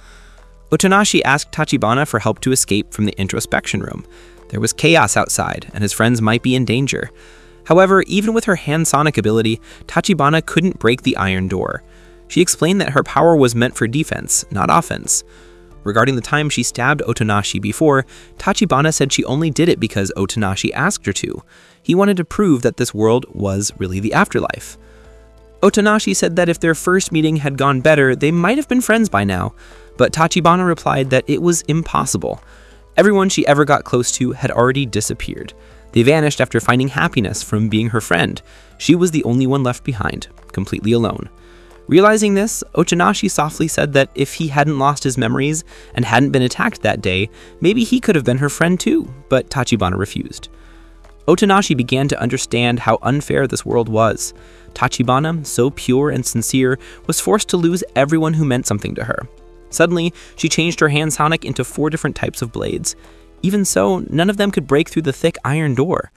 Otonashi asked Tachibana for help to escape from the introspection room. There was chaos outside, and his friends might be in danger. However, even with her hand sonic ability, Tachibana couldn't break the iron door. She explained that her power was meant for defense, not offense. Regarding the time she stabbed Otonashi before, Tachibana said she only did it because Otonashi asked her to. He wanted to prove that this world was really the afterlife. Otonashi said that if their first meeting had gone better, they might have been friends by now, but Tachibana replied that it was impossible. Everyone she ever got close to had already disappeared. They vanished after finding happiness from being her friend. She was the only one left behind, completely alone. Realizing this, Otonashi softly said that if he hadn't lost his memories and hadn't been attacked that day, maybe he could have been her friend too, but Tachibana refused. Otonashi began to understand how unfair this world was. Tachibana, so pure and sincere, was forced to lose everyone who meant something to her. Suddenly, she changed her hand sonic into 4 different types of blades. Even so, none of them could break through the thick iron door.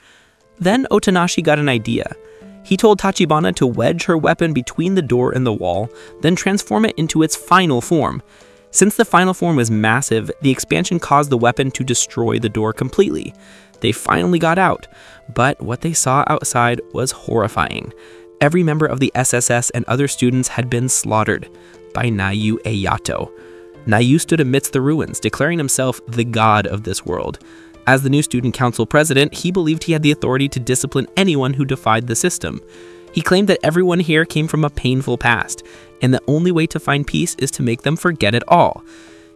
Then Otonashi got an idea. He told Tachibana to wedge her weapon between the door and the wall, then transform it into its final form. Since the final form was massive, the expansion caused the weapon to destroy the door completely. They finally got out, but what they saw outside was horrifying. Every member of the SSS and other students had been slaughtered by Nayu Eyato. Nayu stood amidst the ruins, declaring himself the god of this world. As the new student council president, he believed he had the authority to discipline anyone who defied the system. He claimed that everyone here came from a painful past, and the only way to find peace is to make them forget it all.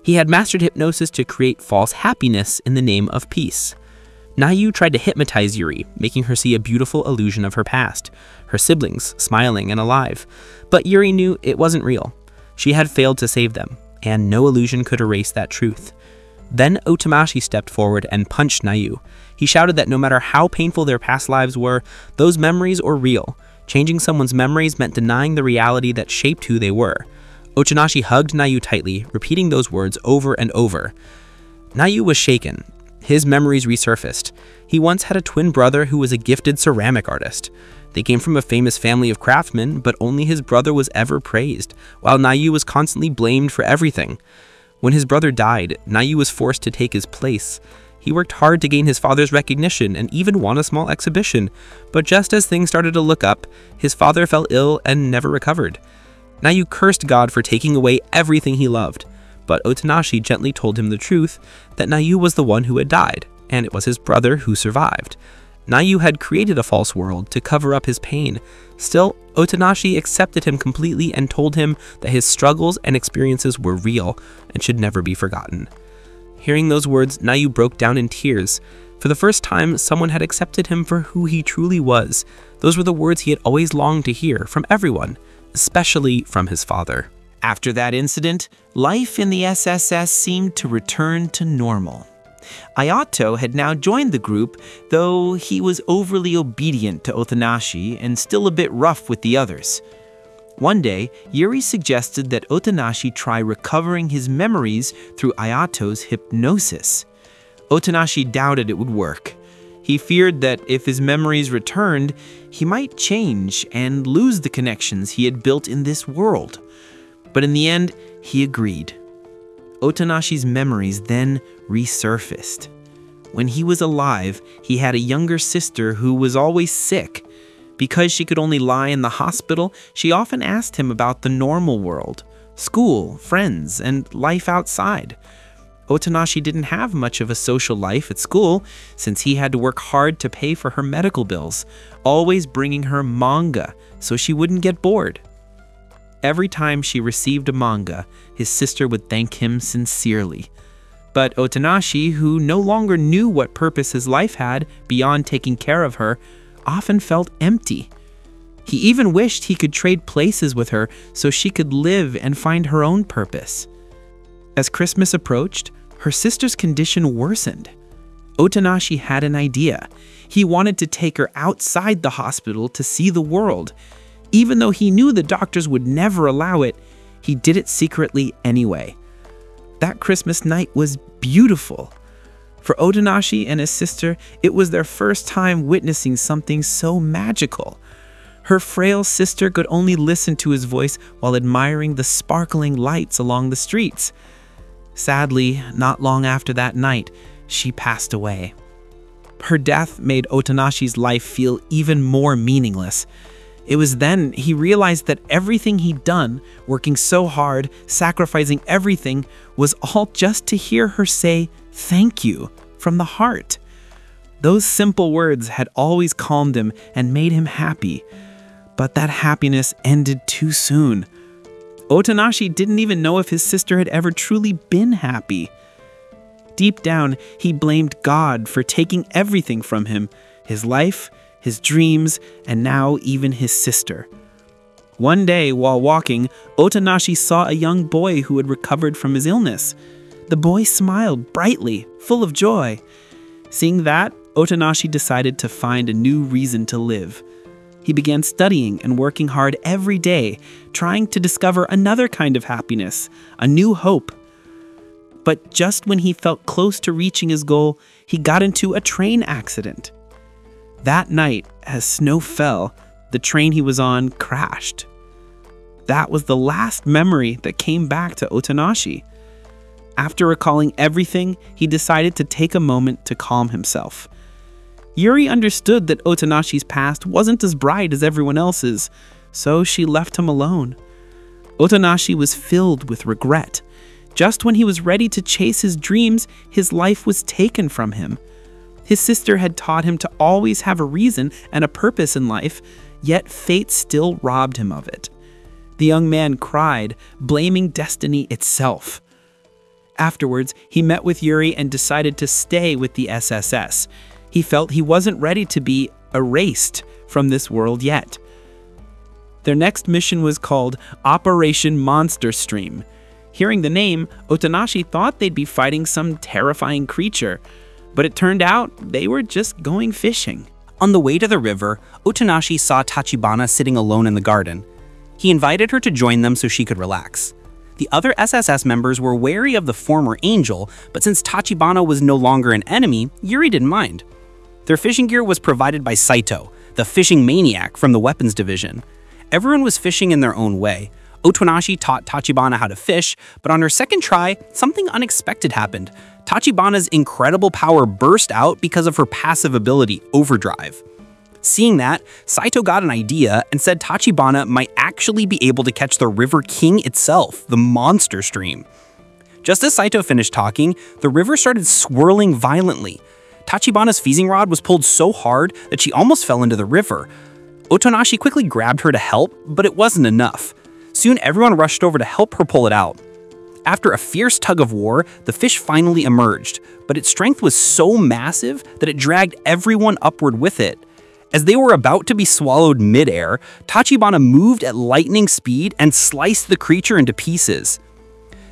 He had mastered hypnosis to create false happiness in the name of peace. Nayu tried to hypnotize Yuri, making her see a beautiful illusion of her past, her siblings smiling and alive. But Yuri knew it wasn't real. She had failed to save them, and no illusion could erase that truth. Then Otonashi stepped forward and punched Nayu. He shouted that no matter how painful their past lives were, those memories were real. Changing someone's memories meant denying the reality that shaped who they were. Otonashi hugged Nayu tightly, repeating those words over and over. Nayu was shaken. His memories resurfaced. He once had a twin brother who was a gifted ceramic artist. They came from a famous family of craftsmen, but only his brother was ever praised, while Nayu was constantly blamed for everything. When his brother died, Nayu was forced to take his place. He worked hard to gain his father's recognition and even won a small exhibition, but just as things started to look up, his father fell ill and never recovered. Nayu cursed God for taking away everything he loved, but Otonashi gently told him the truth that Nayu was the one who had died, and it was his brother who survived. Nayu had created a false world to cover up his pain. Still, Otonashi accepted him completely and told him that his struggles and experiences were real and should never be forgotten. Hearing those words, Nayu broke down in tears. For the first time, someone had accepted him for who he truly was. Those were the words he had always longed to hear from everyone, especially from his father. After that incident, life in the SSS seemed to return to normal. Ayato had now joined the group, though he was overly obedient to Otonashi and still a bit rough with the others. One day, Yuri suggested that Otonashi try recovering his memories through Ayato's hypnosis. Otonashi doubted it would work. He feared that if his memories returned, he might change and lose the connections he had built in this world. But in the end, he agreed. Otonashi's memories then resurfaced. When he was alive, he had a younger sister who was always sick. Because she could only lie in the hospital, she often asked him about the normal world, school, friends, and life outside. Otonashi didn't have much of a social life at school since he had to work hard to pay for her medical bills, always bringing her manga so she wouldn't get bored. Every time she received a manga, his sister would thank him sincerely. But Otonashi, who no longer knew what purpose his life had beyond taking care of her, often felt empty. He even wished he could trade places with her so she could live and find her own purpose. As Christmas approached, her sister's condition worsened. Otonashi had an idea. He wanted to take her outside the hospital to see the world. Even though he knew the doctors would never allow it, he did it secretly anyway. That Christmas night was beautiful. For Otonashi and his sister, it was their first time witnessing something so magical. Her frail sister could only listen to his voice while admiring the sparkling lights along the streets. Sadly, not long after that night, she passed away. Her death made Otonashi's life feel even more meaningless. It was then he realized that everything he'd done, working so hard, sacrificing everything, was all just to hear her say, "Thank you," from the heart. Those simple words had always calmed him and made him happy. But that happiness ended too soon. Otonashi didn't even know if his sister had ever truly been happy. Deep down, he blamed God for taking everything from him, his life, his dreams, and now even his sister. One day, while walking, Otonashi saw a young boy who had recovered from his illness. The boy smiled brightly, full of joy. Seeing that, Otonashi decided to find a new reason to live. He began studying and working hard every day, trying to discover another kind of happiness, a new hope. But just when he felt close to reaching his goal, he got into a train accident. That night, as snow fell, the train he was on crashed. That was the last memory that came back to Otonashi. After recalling everything, he decided to take a moment to calm himself. Yuri understood that Otonashi's past wasn't as bright as everyone else's, so she left him alone. Otonashi was filled with regret. Just when he was ready to chase his dreams, his life was taken from him. His sister had taught him to always have a reason and a purpose in life, yet fate still robbed him of it. The young man cried, blaming destiny itself. Afterwards, he met with Yuri and decided to stay with the SSS. He felt he wasn't ready to be erased from this world yet. Their next mission was called Operation Monster Stream. Hearing the name, Otonashi thought they'd be fighting some terrifying creature, but it turned out they were just going fishing. On the way to the river, Otonashi saw Tachibana sitting alone in the garden. He invited her to join them so she could relax. The other SSS members were wary of the former angel, but since Tachibana was no longer an enemy, Yuri didn't mind. Their fishing gear was provided by Saito, the fishing maniac from the weapons division. Everyone was fishing in their own way. Otonashi taught Tachibana how to fish, but on her second try, something unexpected happened. Tachibana's incredible power burst out because of her passive ability, Overdrive. Seeing that, Saito got an idea and said Tachibana might actually be able to catch the River King itself, the monster stream. Just as Saito finished talking, the river started swirling violently. Tachibana's fishing rod was pulled so hard that she almost fell into the river. Otonashi quickly grabbed her to help, but it wasn't enough. Soon everyone rushed over to help her pull it out. After a fierce tug of war, the fish finally emerged, but its strength was so massive that it dragged everyone upward with it. As they were about to be swallowed midair, Tachibana moved at lightning speed and sliced the creature into pieces.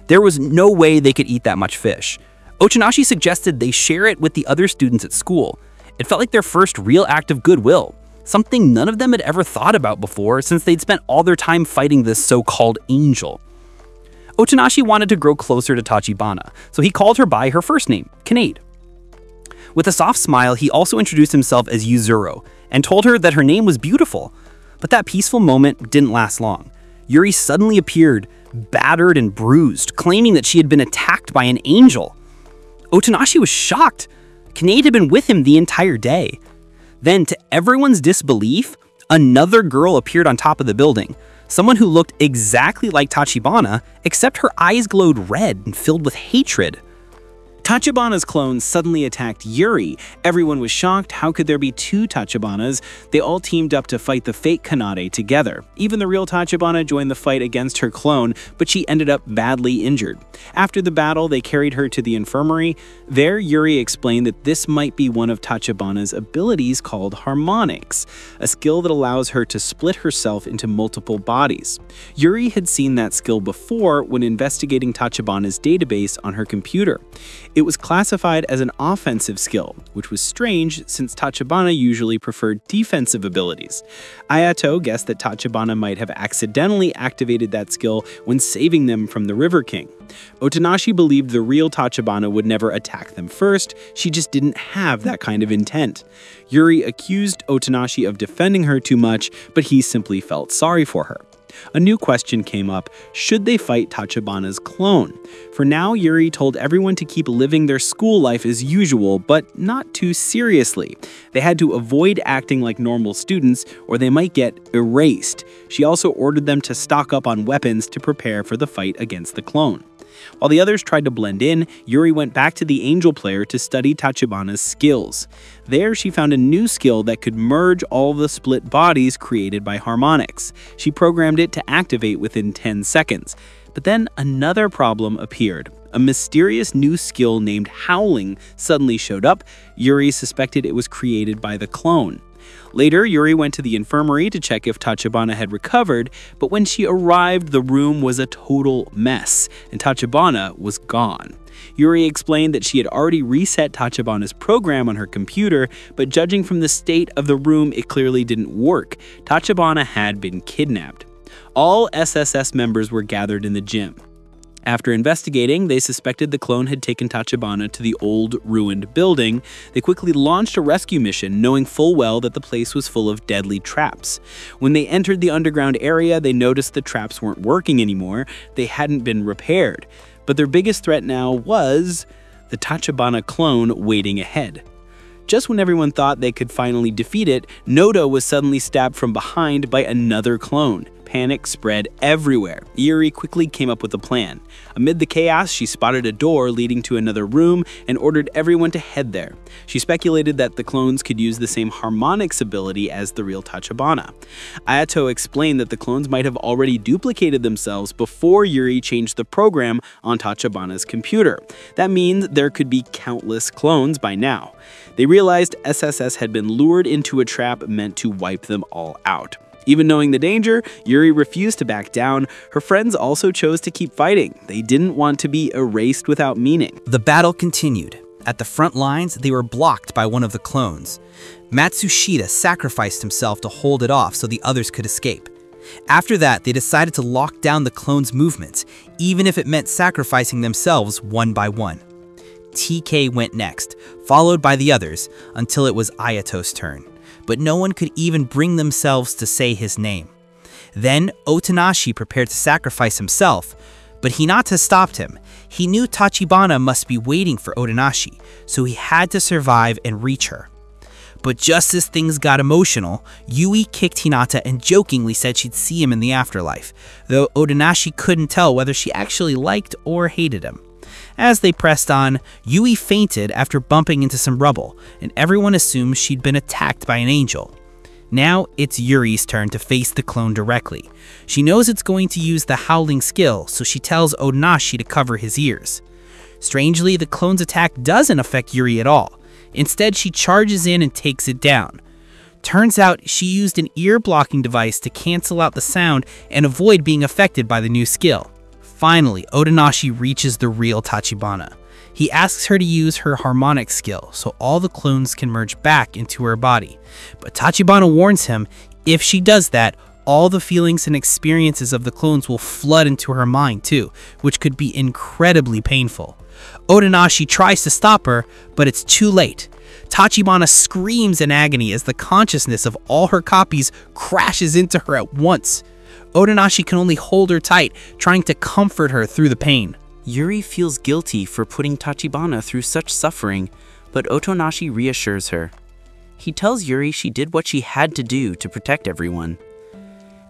There was no way they could eat that much fish. Otonashi suggested they share it with the other students at school. It felt like their first real act of goodwill, something none of them had ever thought about before since they'd spent all their time fighting this so-called angel. Otonashi wanted to grow closer to Tachibana, so he called her by her first name, Kanade. With a soft smile, he also introduced himself as Yuzuru and told her that her name was beautiful. But that peaceful moment didn't last long. Yuri suddenly appeared, battered and bruised, claiming that she had been attacked by an angel. Otonashi was shocked. Kanade had been with him the entire day. Then, to everyone's disbelief, another girl appeared on top of the building. Someone who looked exactly like Tachibana, except her eyes glowed red and filled with hatred. Tachibana's clone suddenly attacked Yuri. Everyone was shocked. How could there be two Tachibanas? They all teamed up to fight the fake Kanade together. Even the real Tachibana joined the fight against her clone, but she ended up badly injured. After the battle, they carried her to the infirmary. There, Yuri explained that this might be one of Tachibana's abilities called harmonics, a skill that allows her to split herself into multiple bodies. Yuri had seen that skill before when investigating Tachibana's database on her computer. It was classified as an offensive skill, which was strange since Tachibana usually preferred defensive abilities. Ayato guessed that Tachibana might have accidentally activated that skill when saving them from the River King. Otonashi believed the real Tachibana would never attack them first, she just didn't have that kind of intent. Yuri accused Otonashi of defending her too much, but he simply felt sorry for her. A new question came up: should they fight Tachibana's clone? For now, Yuri told everyone to keep living their school life as usual, but not too seriously. They had to avoid acting like normal students, or they might get erased. She also ordered them to stock up on weapons to prepare for the fight against the clone. While the others tried to blend in, Yuri went back to the angel player to study Tachibana's skills. There, she found a new skill that could merge all the split bodies created by harmonics. She programmed it to activate within 10 seconds. But then another problem appeared. A mysterious new skill named Howling suddenly showed up. Yuri suspected it was created by the clone. Later, Yuri went to the infirmary to check if Tachibana had recovered, but when she arrived, the room was a total mess, and Tachibana was gone. Yuri explained that she had already reset Tachibana's program on her computer, but judging from the state of the room, it clearly didn't work. Tachibana had been kidnapped. All SSS members were gathered in the gym. After investigating, they suspected the clone had taken Tachibana to the old, ruined building. They quickly launched a rescue mission, knowing full well that the place was full of deadly traps. When they entered the underground area, they noticed the traps weren't working anymore. They hadn't been repaired. But their biggest threat now was the Tachibana clone waiting ahead. Just when everyone thought they could finally defeat it, Noda was suddenly stabbed from behind by another clone. Panic spread everywhere. Yuri quickly came up with a plan. Amid the chaos, she spotted a door leading to another room and ordered everyone to head there. She speculated that the clones could use the same harmonics ability as the real Tachibana. Ayato explained that the clones might have already duplicated themselves before Yuri changed the program on Tachibana's computer. That means there could be countless clones by now. They realized SSS had been lured into a trap meant to wipe them all out. Even knowing the danger, Yuri refused to back down. Her friends also chose to keep fighting. They didn't want to be erased without meaning. The battle continued. At the front lines, they were blocked by one of the clones. Matsushita sacrificed himself to hold it off so the others could escape. After that, they decided to lock down the clones' movements, even if it meant sacrificing themselves one by one. TK went next, followed by the others, until it was Ayato's turn. But no one could even bring themselves to say his name. Then Otonashi prepared to sacrifice himself, but Hinata stopped him. He knew Tachibana must be waiting for Otonashi, so he had to survive and reach her. But just as things got emotional, Yui kicked Hinata and jokingly said she'd see him in the afterlife, though Otonashi couldn't tell whether she actually liked or hated him. As they pressed on, Yui fainted after bumping into some rubble, and everyone assumed she'd been attacked by an angel. Now it's Yuri's turn to face the clone directly. She knows it's going to use the howling skill, so she tells Otonashi to cover his ears. Strangely, the clone's attack doesn't affect Yuri at all. Instead, she charges in and takes it down. Turns out she used an ear-blocking device to cancel out the sound and avoid being affected by the new skill. Finally, Otonashi reaches the real Tachibana. He asks her to use her harmonic skill so all the clones can merge back into her body. But Tachibana warns him, if she does that, all the feelings and experiences of the clones will flood into her mind too, which could be incredibly painful. Otonashi tries to stop her, but it's too late. Tachibana screams in agony as the consciousness of all her copies crashes into her at once. Otonashi can only hold her tight, trying to comfort her through the pain. Yuri feels guilty for putting Tachibana through such suffering, but Otonashi reassures her. He tells Yuri she did what she had to do to protect everyone.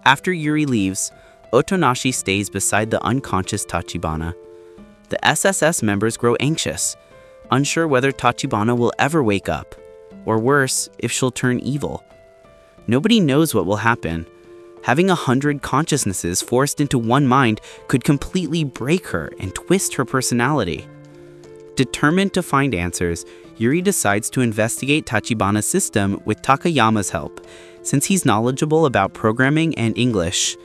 After Yuri leaves, Otonashi stays beside the unconscious Tachibana. The SSS members grow anxious, unsure whether Tachibana will ever wake up, or worse, if she'll turn evil. Nobody knows what will happen. Having 100 consciousnesses forced into one mind could completely break her and twist her personality. Determined to find answers, Yuri decides to investigate Tachibana's system with Takayama's help, since he's knowledgeable about programming and English.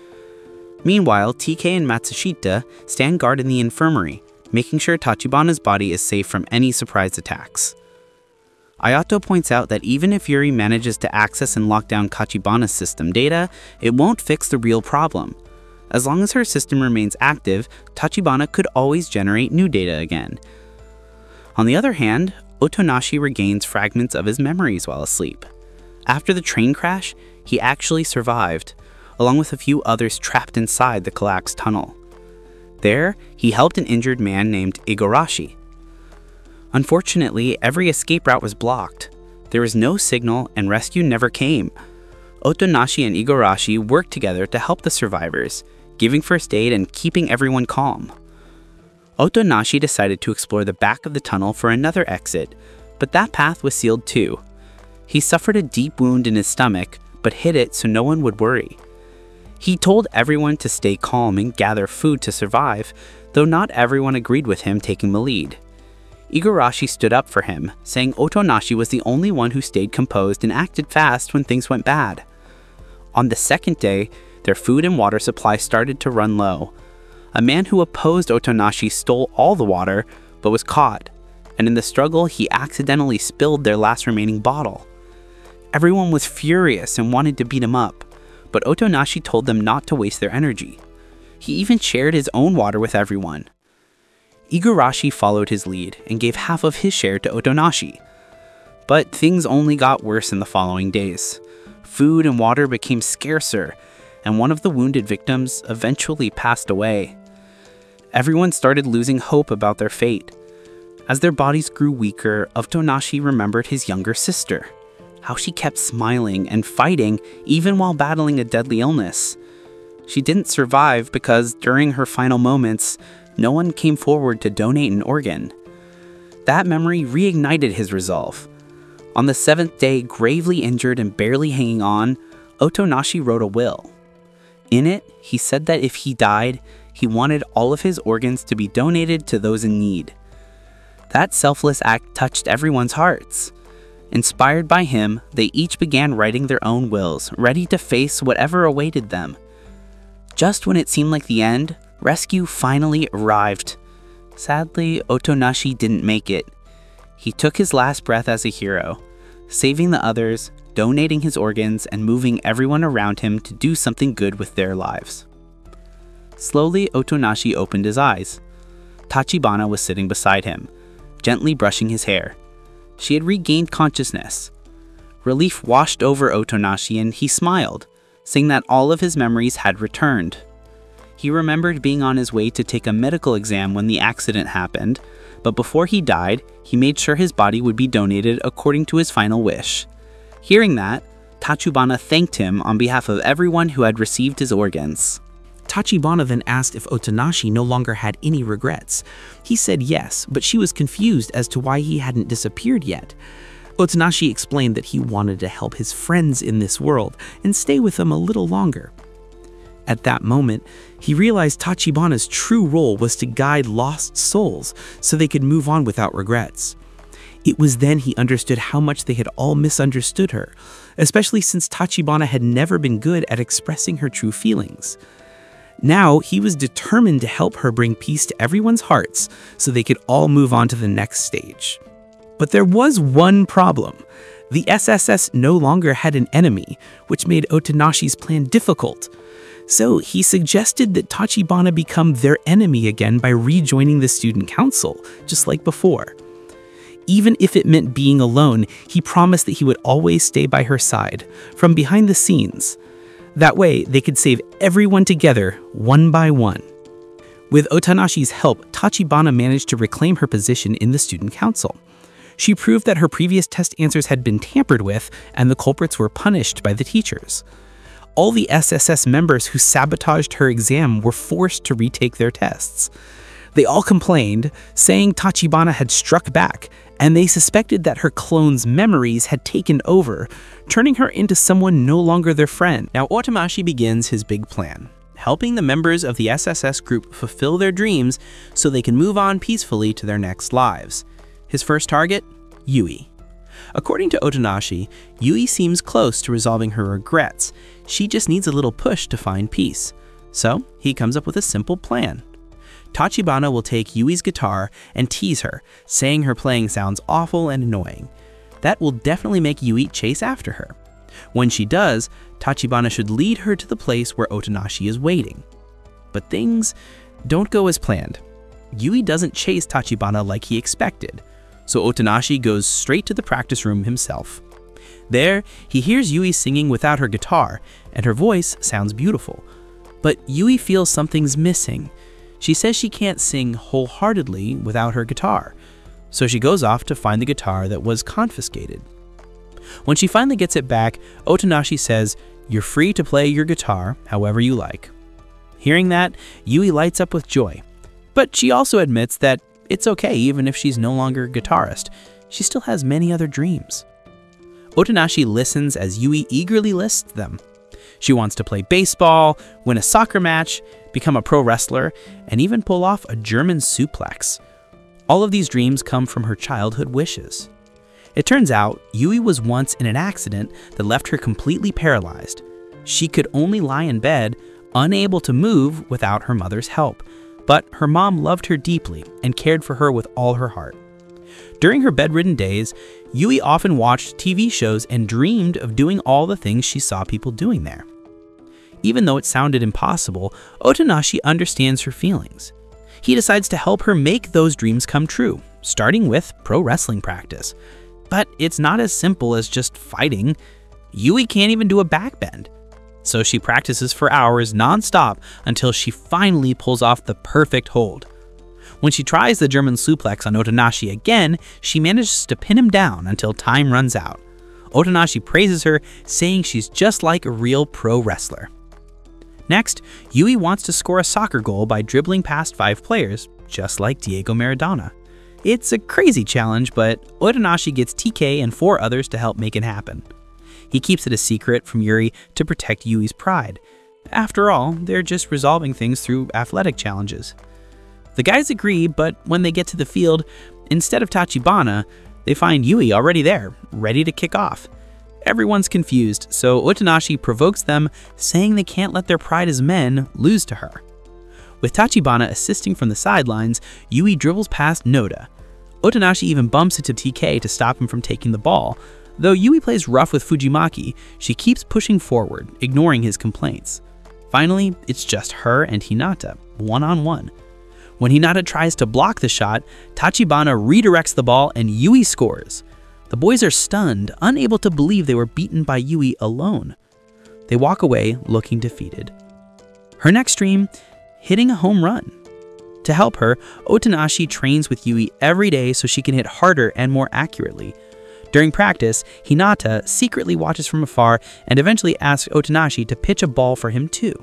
Meanwhile, TK and Matsushita stand guard in the infirmary, making sure Tachibana's body is safe from any surprise attacks. Ayato points out that even if Yuri manages to access and lock down Tachibana's system data, it won't fix the real problem. As long as her system remains active, Tachibana could always generate new data again. On the other hand, Otonashi regains fragments of his memories while asleep. After the train crash, he actually survived, along with a few others trapped inside the collapsed tunnel. There, he helped an injured man named Igarashi. Unfortunately, every escape route was blocked. There was no signal and rescue never came. Otonashi and Igarashi worked together to help the survivors, giving first aid and keeping everyone calm. Otonashi decided to explore the back of the tunnel for another exit, but that path was sealed too. He suffered a deep wound in his stomach, but hid it so no one would worry. He told everyone to stay calm and gather food to survive, though not everyone agreed with him taking the lead. Igarashi stood up for him, saying Otonashi was the only one who stayed composed and acted fast when things went bad. On the second day, their food and water supply started to run low. A man who opposed Otonashi stole all the water, but was caught, and in the struggle he accidentally spilled their last remaining bottle. Everyone was furious and wanted to beat him up, but Otonashi told them not to waste their energy. He even shared his own water with everyone. Igarashi followed his lead and gave half of his share to Otonashi. But things only got worse in the following days. Food and water became scarcer, and one of the wounded victims eventually passed away. Everyone started losing hope about their fate. As their bodies grew weaker, Otonashi remembered his younger sister, how she kept smiling and fighting even while battling a deadly illness. She didn't survive because during her final moments, no one came forward to donate an organ. That memory reignited his resolve. On the 7th day, gravely injured and barely hanging on, Otonashi wrote a will. In it, he said that if he died, he wanted all of his organs to be donated to those in need. That selfless act touched everyone's hearts. Inspired by him, they each began writing their own wills, ready to face whatever awaited them. Just when it seemed like the end, rescue finally arrived. Sadly, Otonashi didn't make it. He took his last breath as a hero, saving the others, donating his organs, and moving everyone around him to do something good with their lives. Slowly, Otonashi opened his eyes. Tachibana was sitting beside him, gently brushing his hair. She had regained consciousness. Relief washed over Otonashi and he smiled, saying that all of his memories had returned. He remembered being on his way to take a medical exam when the accident happened, but before he died, he made sure his body would be donated according to his final wish. Hearing that, Tachibana thanked him on behalf of everyone who had received his organs. Tachibana then asked if Otonashi no longer had any regrets. He said yes, but she was confused as to why he hadn't disappeared yet. Otonashi explained that he wanted to help his friends in this world and stay with them a little longer. At that moment, he realized Tachibana's true role was to guide lost souls so they could move on without regrets. It was then he understood how much they had all misunderstood her, especially since Tachibana had never been good at expressing her true feelings. Now, he was determined to help her bring peace to everyone's hearts so they could all move on to the next stage. But there was one problem. The SSS no longer had an enemy, which made Otonashi's plan difficult. So he suggested that Tachibana become their enemy again by rejoining the student council, just like before. Even if it meant being alone, he promised that he would always stay by her side, from behind the scenes. That way, they could save everyone together, one by one. With Otonashi's help, Tachibana managed to reclaim her position in the student council. She proved that her previous test answers had been tampered with, and the culprits were punished by the teachers. All the SSS members who sabotaged her exam were forced to retake their tests. They all complained, saying Tachibana had struck back, and they suspected that her clone's memories had taken over, turning her into someone no longer their friend. Now Otonashi begins his big plan, helping the members of the SSS group fulfill their dreams so they can move on peacefully to their next lives. His first target? Yui. According to Otonashi, Yui seems close to resolving her regrets. She just needs a little push to find peace. So he comes up with a simple plan. Tachibana will take Yui's guitar and tease her, saying her playing sounds awful and annoying. That will definitely make Yui chase after her. When she does, Tachibana should lead her to the place where Otonashi is waiting. But things don't go as planned. Yui doesn't chase Tachibana like he expected, so Otonashi goes straight to the practice room himself. There, he hears Yui singing without her guitar, and her voice sounds beautiful. But Yui feels something's missing. She says she can't sing wholeheartedly without her guitar, so she goes off to find the guitar that was confiscated. When she finally gets it back, Otonashi says, "You're free to play your guitar however you like." Hearing that, Yui lights up with joy. But she also admits that it's okay even if she's no longer a guitarist. She still has many other dreams. Otonashi listens as Yui eagerly lists them. She wants to play baseball, win a soccer match, become a pro wrestler, and even pull off a German suplex. All of these dreams come from her childhood wishes. It turns out Yui was once in an accident that left her completely paralyzed. She could only lie in bed, unable to move without her mother's help. But her mom loved her deeply and cared for her with all her heart. During her bedridden days, Yui often watched TV shows and dreamed of doing all the things she saw people doing there. Even though it sounded impossible, Otonashi understands her feelings. He decides to help her make those dreams come true, starting with pro wrestling practice. But it's not as simple as just fighting. Yui can't even do a backbend. So she practices for hours non-stop until she finally pulls off the perfect hold. When she tries the German suplex on Otonashi again, she manages to pin him down until time runs out. Otonashi praises her, saying she's just like a real pro wrestler. Next, Yui wants to score a soccer goal by dribbling past 5 players, just like Diego Maradona. It's a crazy challenge, but Otonashi gets TK and 4 others to help make it happen. He keeps it a secret from Yuri to protect Yui's pride. After all, they're just resolving things through athletic challenges. The guys agree, but when they get to the field, instead of Tachibana, they find Yui already there, ready to kick off. Everyone's confused, so Otonashi provokes them, saying they can't let their pride as men lose to her. With Tachibana assisting from the sidelines, Yui dribbles past Noda. Otonashi even bumps into TK to stop him from taking the ball. Though Yui plays rough with Fujimaki, she keeps pushing forward, ignoring his complaints. Finally, it's just her and Hinata, one-on-one. When Hinata tries to block the shot, Tachibana redirects the ball and Yui scores. The boys are stunned, unable to believe they were beaten by Yui alone. They walk away looking defeated. Her next dream, hitting a home run. To help her, Otonashi trains with Yui every day so she can hit harder and more accurately. During practice, Hinata secretly watches from afar and eventually asks Otonashi to pitch a ball for him too.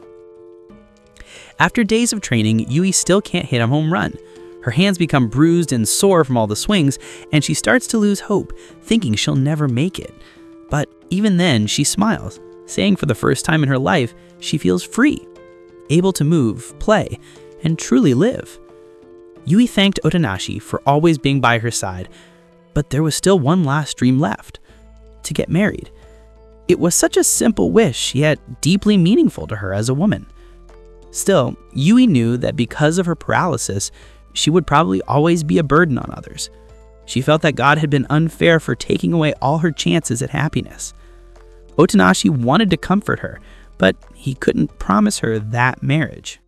After days of training, Yui still can't hit a home run. Her hands become bruised and sore from all the swings, and she starts to lose hope, thinking she'll never make it. But even then, she smiles, saying for the first time in her life, she feels free, able to move, play, and truly live. Yui thanked Otonashi for always being by her side, but there was still one last dream left: to get married. It was such a simple wish, yet deeply meaningful to her as a woman. Still, Yui knew that because of her paralysis, she would probably always be a burden on others. She felt that God had been unfair for taking away all her chances at happiness. Otonashi wanted to comfort her, but he couldn't promise her that marriage.